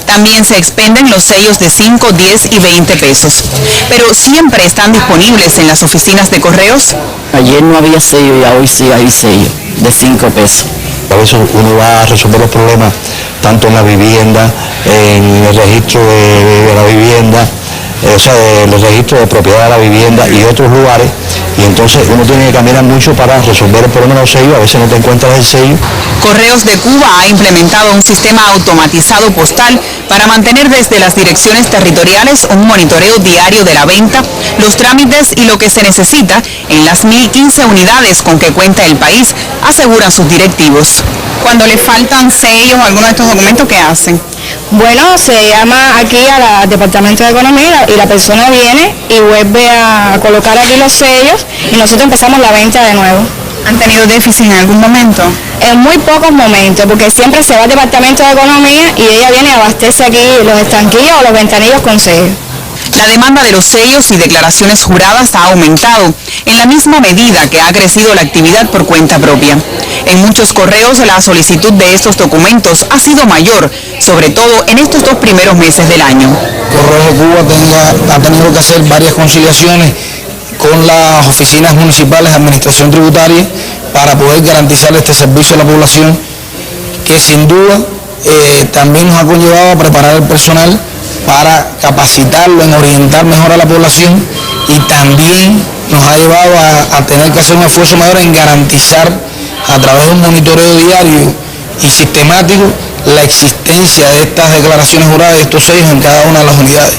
También se expenden los sellos de 5, 10 y 20 pesos. Pero ¿siempre están disponibles en las oficinas de correos? Ayer no había sello y hoy sí hay sello de 5 pesos. A veces uno va a resolver los problemas tanto en la vivienda, en el registro de la vivienda, o sea, los registros de propiedad de la vivienda y otros lugares, y entonces uno tiene que caminar mucho para resolver el problema de los sellos. A veces no te encuentras el sello. Correos de Cuba ha implementado un sistema automatizado postal para mantener desde las direcciones territoriales un monitoreo diario de la venta, los trámites y lo que se necesita en las 1015 unidades con que cuenta el país, aseguran sus directivos. Cuando le faltan sellos o alguno de estos documentos, ¿qué hacen? Bueno, se llama aquí al Departamento de Economía y la persona viene y vuelve a colocar aquí los sellos y nosotros empezamos la venta de nuevo. ¿Han tenido déficit en algún momento? En muy pocos momentos, porque siempre se va al Departamento de Economía y ella viene y abastece aquí los estanquillos o los ventanillos con sellos. La demanda de los sellos y declaraciones juradas ha aumentado en la misma medida que ha crecido la actividad por cuenta propia. En muchos correos la solicitud de estos documentos ha sido mayor, sobre todo en estos 2 primeros meses del año. Correos de Cuba ha tenido que hacer varias conciliaciones con las oficinas municipales de administración tributaria para poder garantizar este servicio a la población, que sin duda también nos ha conllevado a preparar el personal para capacitarlo en orientar mejor a la población, y también nos ha llevado a tener que hacer un esfuerzo mayor en garantizar a través de un monitoreo diario y sistemático la existencia de estas declaraciones juradas y estos sellos en cada una de las unidades.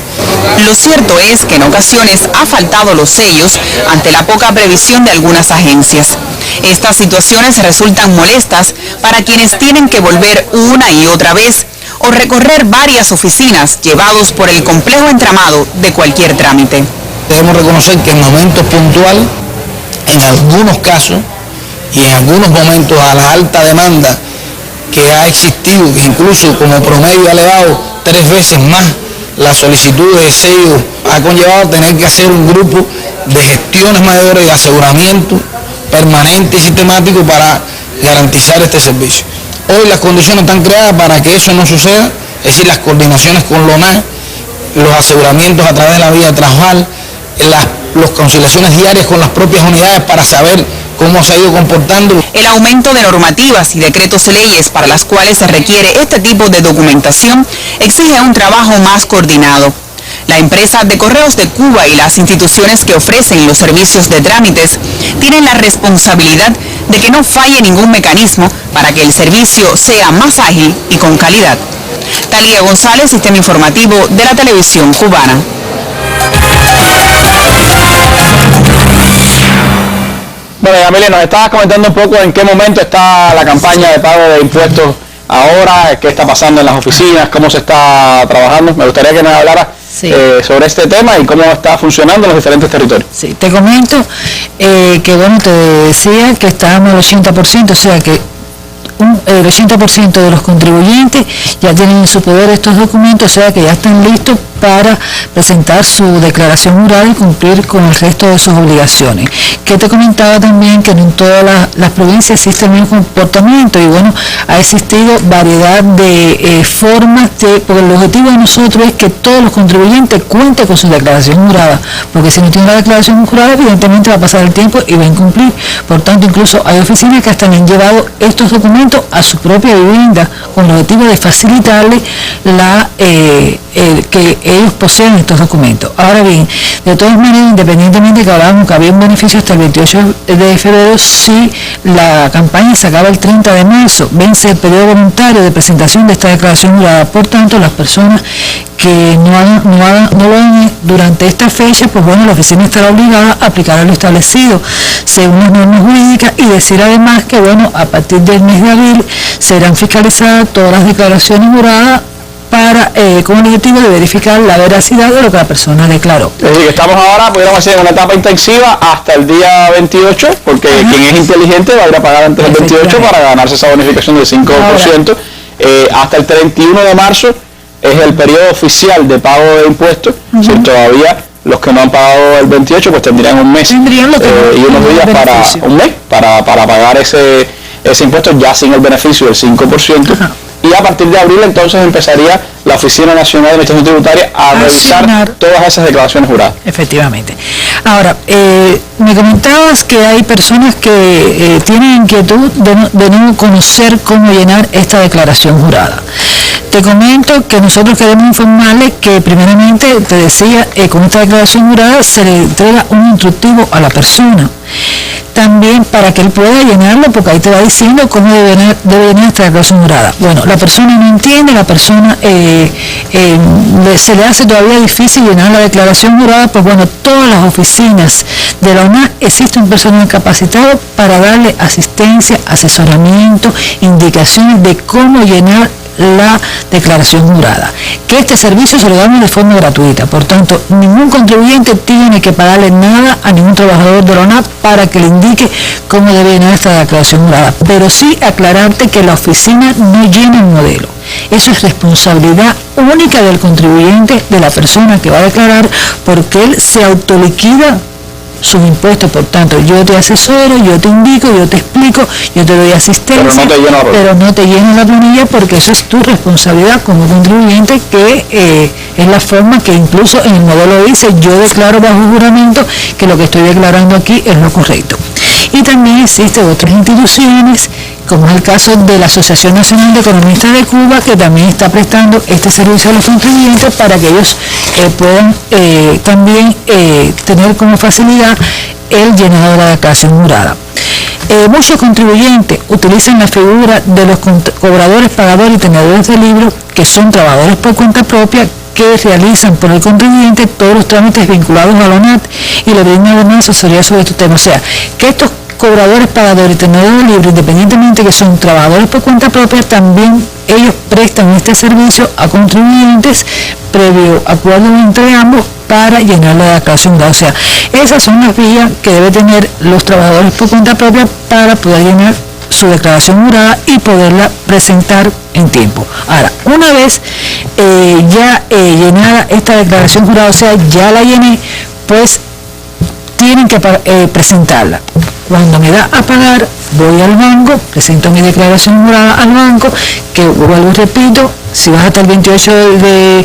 Lo cierto es que en ocasiones ha faltado los sellos ante la poca previsión de algunas agencias. Estas situaciones resultan molestas para quienes tienen que volver una y otra vez o recorrer varias oficinas llevados por el complejo entramado de cualquier trámite. Debemos reconocer que en momentos puntuales, en algunos casos y en algunos momentos a la alta demanda que ha existido, que incluso como promedio ha elevado 3 veces más la solicitud de sello, ha conllevado tener que hacer un grupo de gestiones mayores de aseguramiento permanente y sistemático para garantizar este servicio. Hoy las condiciones están creadas para que eso no suceda, es decir, las coordinaciones con LONAC, los aseguramientos a través de la vía trasval, las conciliaciones diarias con las propias unidades para saber cómo se ha ido comportando. El aumento de normativas y decretos leyes para las cuales se requiere este tipo de documentación exige un trabajo más coordinado. La empresa de Correos de Cuba y las instituciones que ofrecen los servicios de trámites tienen la responsabilidad de que no falle ningún mecanismo para que el servicio sea más ágil y con calidad. Talía González, Sistema Informativo de la Televisión Cubana. Bueno, Amelia, nos estabas comentando un poco en qué momento está la campaña de pago de impuestos ahora, qué está pasando en las oficinas, cómo se está trabajando. Me gustaría que nos hablaras sobre este tema y cómo está funcionando en los diferentes territorios. Sí, te comento que, bueno, te decía que estábamos al 80%, o sea que el 80% de los contribuyentes ya tienen en su poder estos documentos, o sea que ya están listos para presentar su declaración jurada y cumplir con el resto de sus obligaciones. Que te comentaba también que no en todas las provincias existe el mismo comportamiento, y bueno, ha existido variedad de formas porque el objetivo de nosotros es que todos los contribuyentes cuenten con su declaración jurada, porque si no tienen la declaración jurada, evidentemente va a pasar el tiempo y va a incumplir. Por tanto, incluso hay oficinas que hasta han llevado estos documentos a su propia vivienda con el objetivo de facilitarle que ellos poseen estos documentos. Ahora bien, de todas maneras, independientemente de que hablábamos que había un beneficio hasta el 28 de febrero, si la campaña se acaba el 30 de marzo, vence el periodo voluntario de presentación de esta declaración jurada. Por tanto, las personas que no lo hagan durante esta fecha, pues bueno, la oficina estará obligada a aplicar lo establecido según las normas jurídicas, y decir además que, bueno, a partir del mes de abril serán fiscalizadas todas las declaraciones juradas con el objetivo de verificar la veracidad de lo que la persona declaró. Es decir, que estamos ahora, pudiéramos hacer una etapa intensiva hasta el día 28, porque quien es inteligente va a ir a pagar antes del 28 para ganarse esa bonificación del 5%. hasta el 31 de marzo es el periodo oficial de pago de impuestos. Si todavía los que no han pagado el 28 pues tendrían un mes y unos días para pagar ese impuesto ya sin el beneficio del 5%. Ajá. Y a partir de abril entonces empezaría la Oficina Nacional de Administración Tributaria a revisar todas esas declaraciones juradas. Efectivamente. Ahora, me comentabas que hay personas que tienen inquietud de no conocer cómo llenar esta declaración jurada. Te comento que nosotros queremos informarles que primeramente, te decía, con esta declaración jurada se le entrega un instructivo a la persona. También para que él pueda llenarlo, porque ahí te va diciendo cómo debe llenar esta declaración jurada. Bueno, la persona no entiende, la persona se le hace todavía difícil llenar la declaración jurada, pues bueno, todas las oficinas de la ONAT existe un personal capacitado para darle asistencia, asesoramiento, indicaciones de cómo llenar la declaración jurada, que este servicio se lo damos de forma gratuita. Por tanto, ningún contribuyente tiene que pagarle nada a ningún trabajador de la ONAT para que le indique cómo debe llenar esta declaración jurada, pero sí aclararte que la oficina no llena el modelo. Eso es responsabilidad única del contribuyente, de la persona que va a declarar, porque él se autoliquida sus impuestos. Por tanto, yo te asesoro, yo te indico, yo te explico, yo te doy asistencia, pero no te lleno la planilla, porque eso es tu responsabilidad como contribuyente, que es la forma que incluso en el modelo dice: yo declaro bajo juramento que lo que estoy declarando aquí es lo correcto. Y también existen otras instituciones, como es el caso de la Asociación Nacional de Economistas de Cuba, que también está prestando este servicio a los contribuyentes para que ellos puedan también tener como facilidad el llenado de la declaración jurada. Muchos contribuyentes utilizan la figura de los cobradores, pagadores y tenedores de libros, que son trabajadores por cuenta propia, que realizan por el contribuyente todos los trámites vinculados a la ONAT y le brindan además asesoría sobre estos temas. O sea, que estos cobradores, pagadores y tenedores de libros, independientemente que son trabajadores por cuenta propia, también ellos prestan este servicio a contribuyentes previo acuerdo entre ambos para llenar la declaración jurada. O sea, esas son las vías que deben tener los trabajadores por cuenta propia para poder llenar su declaración jurada y poderla presentar en tiempo. Ahora, una vez ya llenada esta declaración jurada, o sea, ya la llené, pues tienen que presentarla. Cuando me da a pagar, voy al banco, presento mi declaración jurada al banco, que vuelvo y repito, si vas hasta el 28 de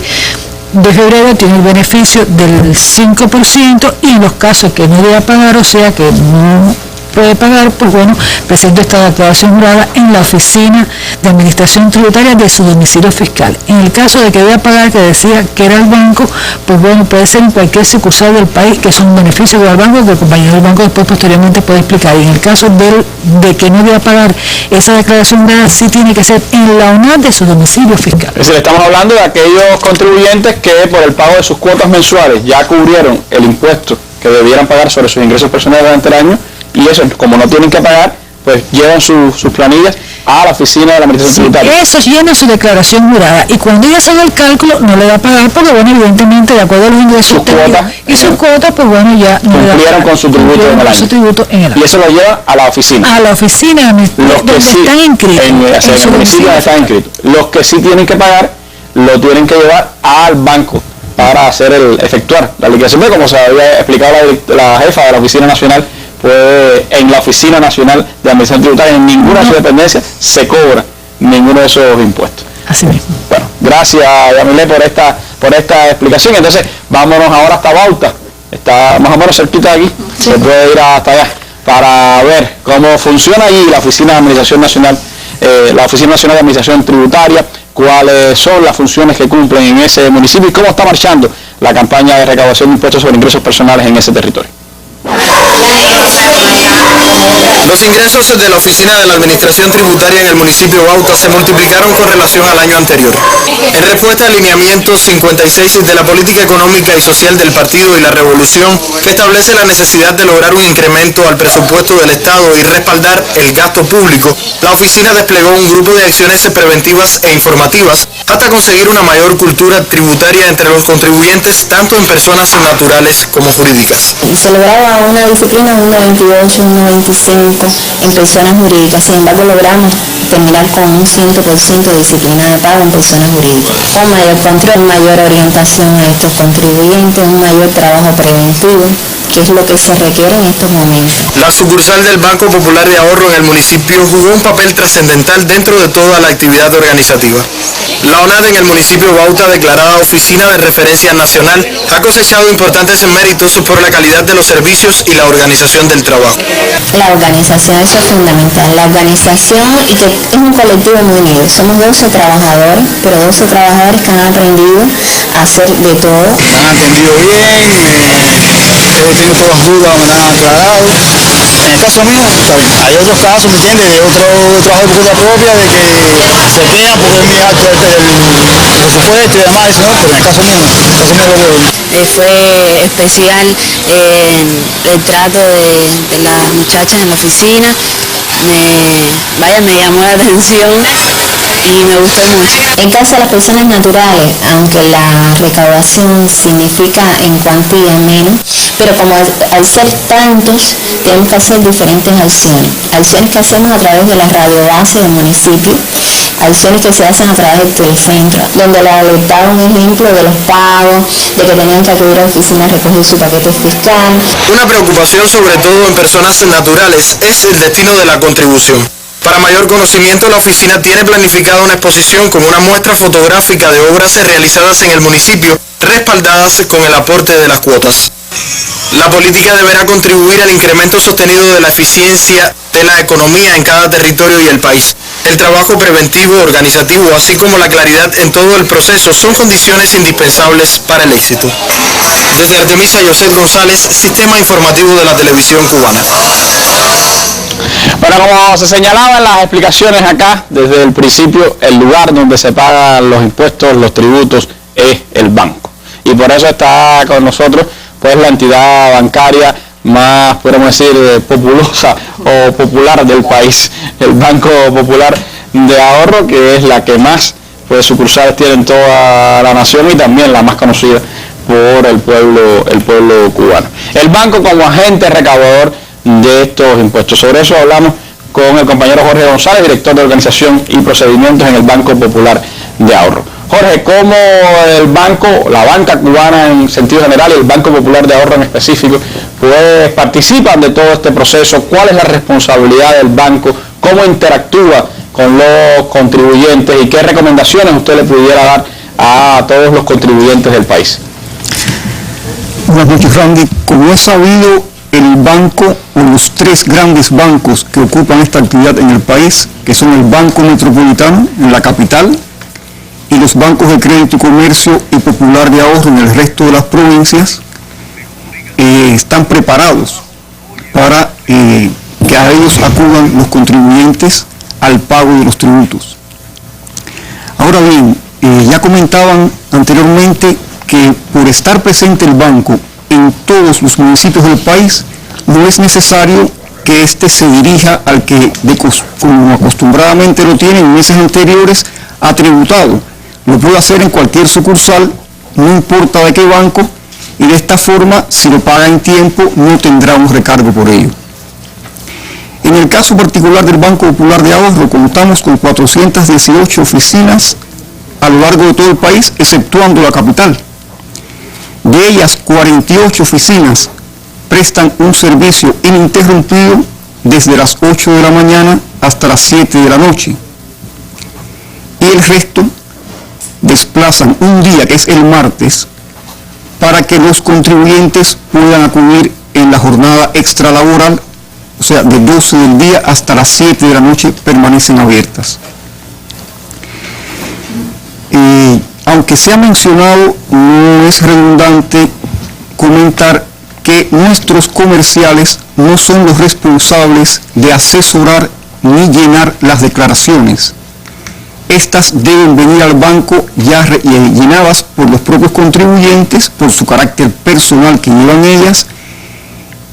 febrero tiene el beneficio del 5%, y en los casos que no deba pagar, o sea que no puede pagar, pues bueno, presento esta declaración jurada en la Oficina de Administración Tributaria de su domicilio fiscal. En el caso de que deba pagar, que decía que era el banco, pues bueno, puede ser en cualquier sucursal del país, que son beneficios del banco, que el compañero del banco después posteriormente puede explicar. Y en el caso de que no deba pagar esa declaración jurada, sí tiene que ser en la ONAT de su domicilio fiscal. Es decir, estamos hablando de aquellos contribuyentes que por el pago de sus cuotas mensuales ya cubrieron el impuesto que debieran pagar sobre sus ingresos personales durante el año, y eso, como no tienen que pagar, pues llevan sus planillas a la Oficina de la Administración Tributaria. Eso llena su declaración jurada, y cuando ellos hagan el cálculo no le va a pagar, porque bueno, evidentemente de acuerdo a los ingresos sus cuotas, pues bueno, ya no cumplieron con su tributo en el año. Y eso lo lleva a la oficina. A la oficina donde están inscritos. En el municipio donde están inscritos. Los que sí tienen que pagar, lo tienen que llevar al banco para efectuar la liquidación, como se había explicado la jefa de la Oficina Nacional. Pues en la Oficina Nacional de Administración Tributaria, en ninguna de sus dependencias se cobra ninguno de esos impuestos. Así mismo. Bueno, gracias, Yamile, por esta explicación. Entonces, vámonos ahora hasta Bauta. Está más o menos cerquita de aquí. Sí. Se puede ir hasta allá para ver cómo funciona allí la Oficina de Administración Nacional, la Oficina Nacional de Administración Tributaria, cuáles son las funciones que cumplen en ese municipio y cómo está marchando la campaña de recaudación de impuestos sobre ingresos personales en ese territorio. Los ingresos de la Oficina de la Administración Tributaria en el municipio de Bauta se multiplicaron con relación al año anterior. En respuesta al lineamiento 56 de la política económica y social del Partido y la Revolución, que establece la necesidad de lograr un incremento al presupuesto del Estado y respaldar el gasto público, la oficina desplegó un grupo de acciones preventivas e informativas hasta conseguir una mayor cultura tributaria entre los contribuyentes, tanto en personas naturales como jurídicas. Se lograba una disciplina, una 28, una 27 65 en personas jurídicas. Sin embargo, logramos terminar con un 100% de disciplina de pago en personas jurídicas. Un mayor control, mayor orientación a estos contribuyentes, un mayor trabajo preventivo, que es lo que se requiere en estos momentos. La sucursal del Banco Popular de Ahorro en el municipio jugó un papel trascendental dentro de toda la actividad organizativa. La ONAD en el municipio Bauta, declarada Oficina de Referencia Nacional, ha cosechado importantes méritos por la calidad de los servicios y la organización del trabajo. La organización, eso es fundamental. La organización, y que es un colectivo muy unido. Somos 12 trabajadores, pero 12 trabajadores que han aprendido a hacer de todo. Han atendido bien, he tenido todas las dudas, me las han aclarado. En el caso mío, está bien. Hay otros casos, ¿me entiendes?, de otro trabajo de cuenta propia, de que se quejan porque es muy alto el presupuesto y demás, eso no, pero en el caso mío no. En el caso mío lo veo bien. Fue especial el trato de las muchachas en la oficina. Me llamó la atención y me gustó mucho. En caso de las personas naturales, aunque la recaudación significa en cuantía menos, pero como al ser tantos, tenemos que hacer diferentes acciones. Acciones que hacemos a través de la radiobase del municipio, acciones que se hacen a través del telecentro, donde le alertaba un ejemplo de los pagos, de que tenían que acudir a la oficina a recoger su paquete fiscal. Una preocupación sobre todo en personas naturales es el destino de la contribución. Para mayor conocimiento, la oficina tiene planificada una exposición con una muestra fotográfica de obras realizadas en el municipio, respaldadas con el aporte de las cuotas. La política deberá contribuir al incremento sostenido de la eficiencia de la economía en cada territorio y el país. El trabajo preventivo, organizativo, así como la claridad en todo el proceso son condiciones indispensables para el éxito. Desde Artemisa, José González, Sistema Informativo de la Televisión Cubana. Bueno, como se señalaba en las explicaciones acá, desde el principio, el lugar donde se pagan los impuestos, los tributos, es el banco. Y por eso está con nosotros pues la entidad bancaria más, podemos decir, populosa o popular del país, el Banco Popular de Ahorro, que es la que más pues sucursales tiene en toda la nación y también la más conocida por el pueblo cubano. El banco como agente recaudador de estos impuestos. Sobre eso hablamos con el compañero Jorge González, director de Organización y Procedimientos en el Banco Popular de Ahorro. Jorge, ¿cómo el banco, la banca cubana en sentido general y el Banco Popular de Ahorro en específico, pues participan de todo este proceso? ¿Cuál es la responsabilidad del banco? ¿Cómo interactúa con los contribuyentes? ¿Y qué recomendaciones usted le pudiera dar a todos los contribuyentes del país? Buenas noches, Randy. Como es sabido, el banco o los tres grandes bancos que ocupan esta actividad en el país, que son el Banco Metropolitano en la capital y los bancos de crédito y comercio y Popular de Ahorro en el resto de las provincias, están preparados para que a ellos acudan los contribuyentes al pago de los tributos. Ahora bien, ya comentaban anteriormente que por estar presente el banco en todos los municipios del país, no es necesario que éste se dirija al que, como acostumbradamente lo tiene en meses anteriores, ha tributado. Lo puede hacer en cualquier sucursal, no importa de qué banco, y de esta forma, si lo paga en tiempo, no tendrá un recargo por ello. En el caso particular del Banco Popular de Ahorro, contamos con 418 oficinas a lo largo de todo el país, exceptuando la capital. De ellas, 48 oficinas prestan un servicio ininterrumpido desde las 8 de la mañana hasta las 7 de la noche. Y el resto desplazan un día, que es el martes, para que los contribuyentes puedan acudir en la jornada extralaboral, o sea, de 12 del día hasta las 7 de la noche permanecen abiertas. Aunque se ha mencionado, no es redundante comentar que nuestros comerciales no son los responsables de asesorar ni llenar las declaraciones. Estas deben venir al banco ya llenadas por los propios contribuyentes, por su carácter personal que llevan ellas,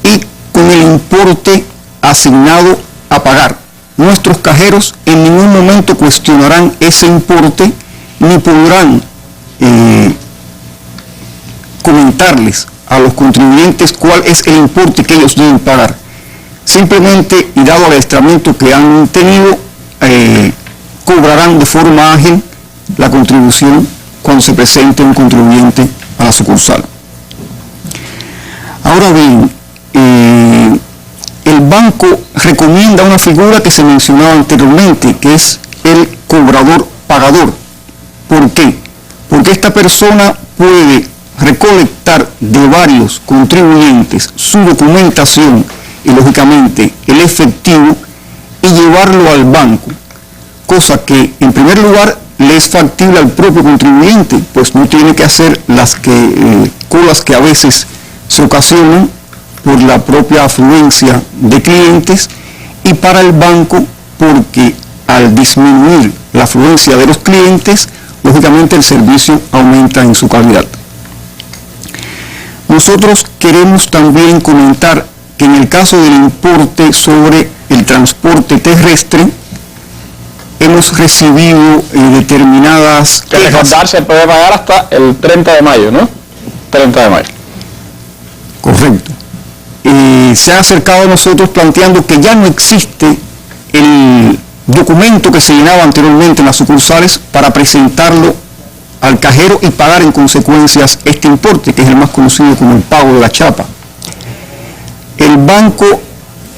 y con el importe asignado a pagar. Nuestros cajeros en ningún momento cuestionarán ese importe, ni podrán comentarles a los contribuyentes cuál es el importe que ellos deben pagar. Simplemente, y dado el adiestramiento que han tenido, cobrarán de forma ágil la contribución cuando se presente un contribuyente a la sucursal. Ahora bien, el banco recomienda una figura que se mencionaba anteriormente, que es el cobrador pagador. ¿Por qué? Porque esta persona puede recolectar de varios contribuyentes su documentación y lógicamente el efectivo y llevarlo al banco, cosa que en primer lugar le es factible al propio contribuyente, pues no tiene que hacer las colas que a veces se ocasionan por la propia afluencia de clientes, y para el banco porque al disminuir la afluencia de los clientes, lógicamente el servicio aumenta en su calidad. Nosotros queremos también comentar que en el caso del importe sobre el transporte terrestre, hemos recibido determinadas que recordar se puede pagar hasta el 30 de mayo, ¿no? 30 de mayo. Correcto. Se ha acercado a nosotros planteando que ya no existe el documento que se llenaba anteriormente en las sucursales para presentarlo al cajero y pagar en consecuencias este importe, que es el más conocido como el pago de la chapa. El banco,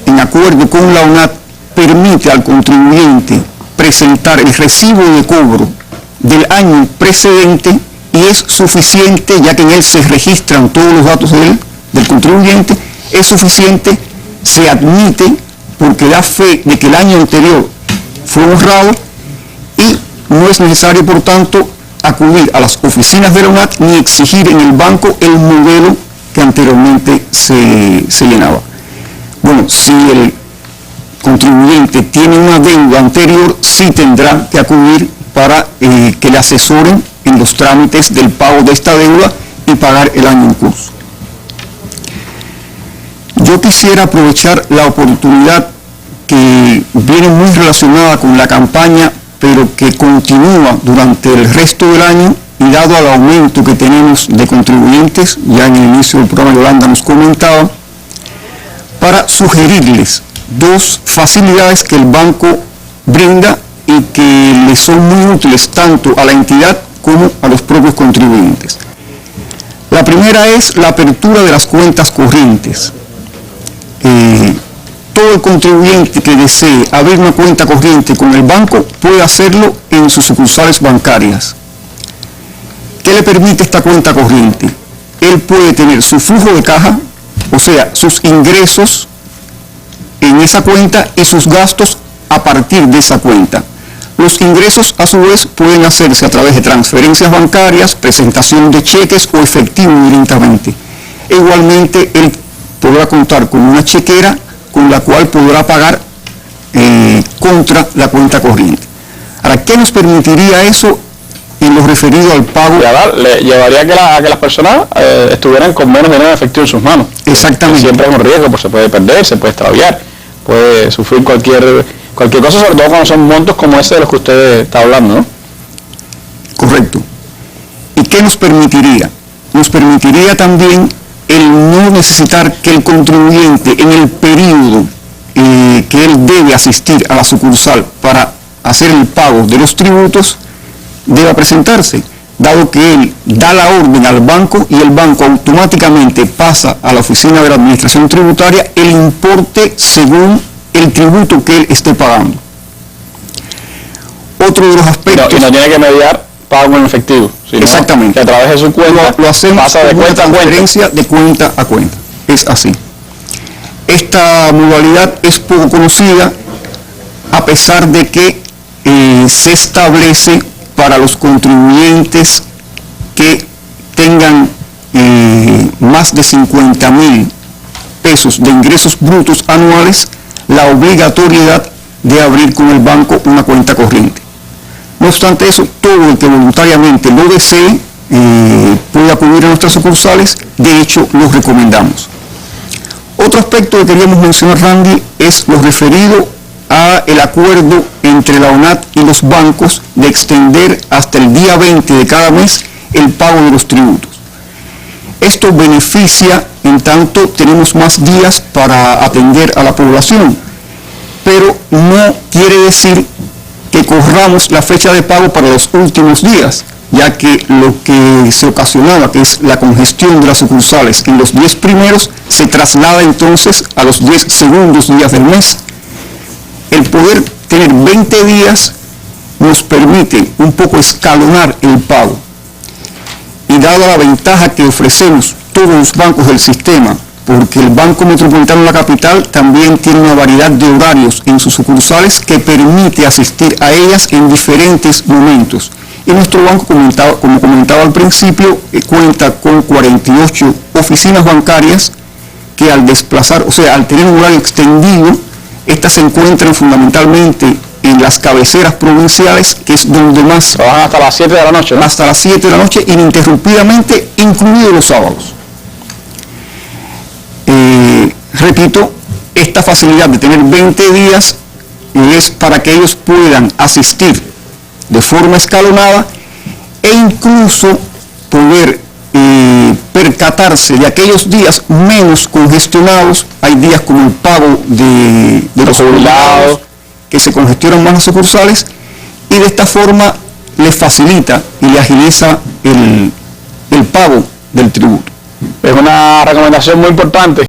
en acuerdo con la ONAT, permite al contribuyente presentar el recibo de cobro del año precedente, y es suficiente, ya que en él se registran todos los datos del contribuyente, es suficiente, se admite porque da fe de que el año anterior fue honrado, y no es necesario, por tanto, acudir a las oficinas de la ONAT ni exigir en el banco el modelo que anteriormente se llenaba. Bueno, si el contribuyente tiene una deuda anterior, sí tendrá que acudir para que le asesoren en los trámites del pago de esta deuda y pagar el año en curso. Yo quisiera aprovechar la oportunidad que viene muy relacionada con la campaña, pero que continúa durante el resto del año, y dado al aumento que tenemos de contribuyentes, ya en el inicio del programa Yolanda nos comentaba, para sugerirles dos facilidades que el banco brinda y que le son muy útiles tanto a la entidad como a los propios contribuyentes. La primera es la apertura de las cuentas corrientes. Todo el contribuyente que desee abrir una cuenta corriente con el banco puede hacerlo en sus sucursales bancarias. ¿Qué le permite esta cuenta corriente? Él puede tener su flujo de caja, o sea, sus ingresos en esa cuenta y sus gastos a partir de esa cuenta. Los ingresos, a su vez, pueden hacerse a través de transferencias bancarias, presentación de cheques o efectivo directamente. Igualmente, él podrá contar con una chequera con la cual podrá pagar contra la cuenta corriente. Ahora, ¿qué nos permitiría eso en lo referido al pago? Le llevaría a que las personas estuvieran con menos dinero efectivo en sus manos. Exactamente. Siempre es un riesgo, pues se puede perder, se puede extraviar, puede sufrir cualquier cosa, sobre todo cuando son montos como ese de los que usted está hablando, ¿no? Correcto. ¿Y qué nos permitiría? Nos permitiría también el no necesitar que el contribuyente en el periodo que él debe asistir a la sucursal para hacer el pago de los tributos deba presentarse, dado que él da la orden al banco y el banco automáticamente pasa a la oficina de la administración tributaria el importe según el tributo que él esté pagando. Otro de los aspectos... Y no tiene que mediar pago en efectivo, sino exactamente, que a través de su cuenta lo hacemos pasa de cuenta a transferencia de cuenta a cuenta. Es así. Esta modalidad es poco conocida, a pesar de que se establece para los contribuyentes que tengan más de 50,000 pesos de ingresos brutos anuales, la obligatoriedad de abrir con el banco una cuenta corriente. No obstante eso, todo el que voluntariamente lo desee puede acudir a nuestras sucursales, de hecho los recomendamos. Otro aspecto que queríamos mencionar, Randy, es lo referido a el acuerdo entre la ONAT y los bancos de extender hasta el día 20 de cada mes el pago de los tributos. Esto beneficia en tanto tenemos más días para atender a la población, pero no quiere decir que corramos la fecha de pago para los últimos días, ya que lo que se ocasionaba, que es la congestión de las sucursales en los 10 primeros, se traslada entonces a los 10 segundos días del mes. El poder tener 20 días nos permite un poco escalonar el pago. Y dada la ventaja que ofrecemos todos los bancos del sistema, porque el Banco Metropolitano de la capital también tiene una variedad de horarios en sus sucursales que permite asistir a ellas en diferentes momentos. Y nuestro banco, como comentaba al principio, cuenta con 48 oficinas bancarias que al desplazar, o sea, al tener un horario extendido, estas se encuentran fundamentalmente en las cabeceras provinciales, que es donde más... Trabajan hasta las 7 de la noche, ¿no? Hasta las 7 de la noche, ininterrumpidamente, incluidos los sábados. Repito, esta facilidad de tener 20 días es para que ellos puedan asistir de forma escalonada e incluso poder percatarse de aquellos días menos congestionados. Hay días como el pago de los jubilados, que se congestionan más las sucursales, y de esta forma les facilita y le agiliza el pago del tributo. Es una recomendación muy importante.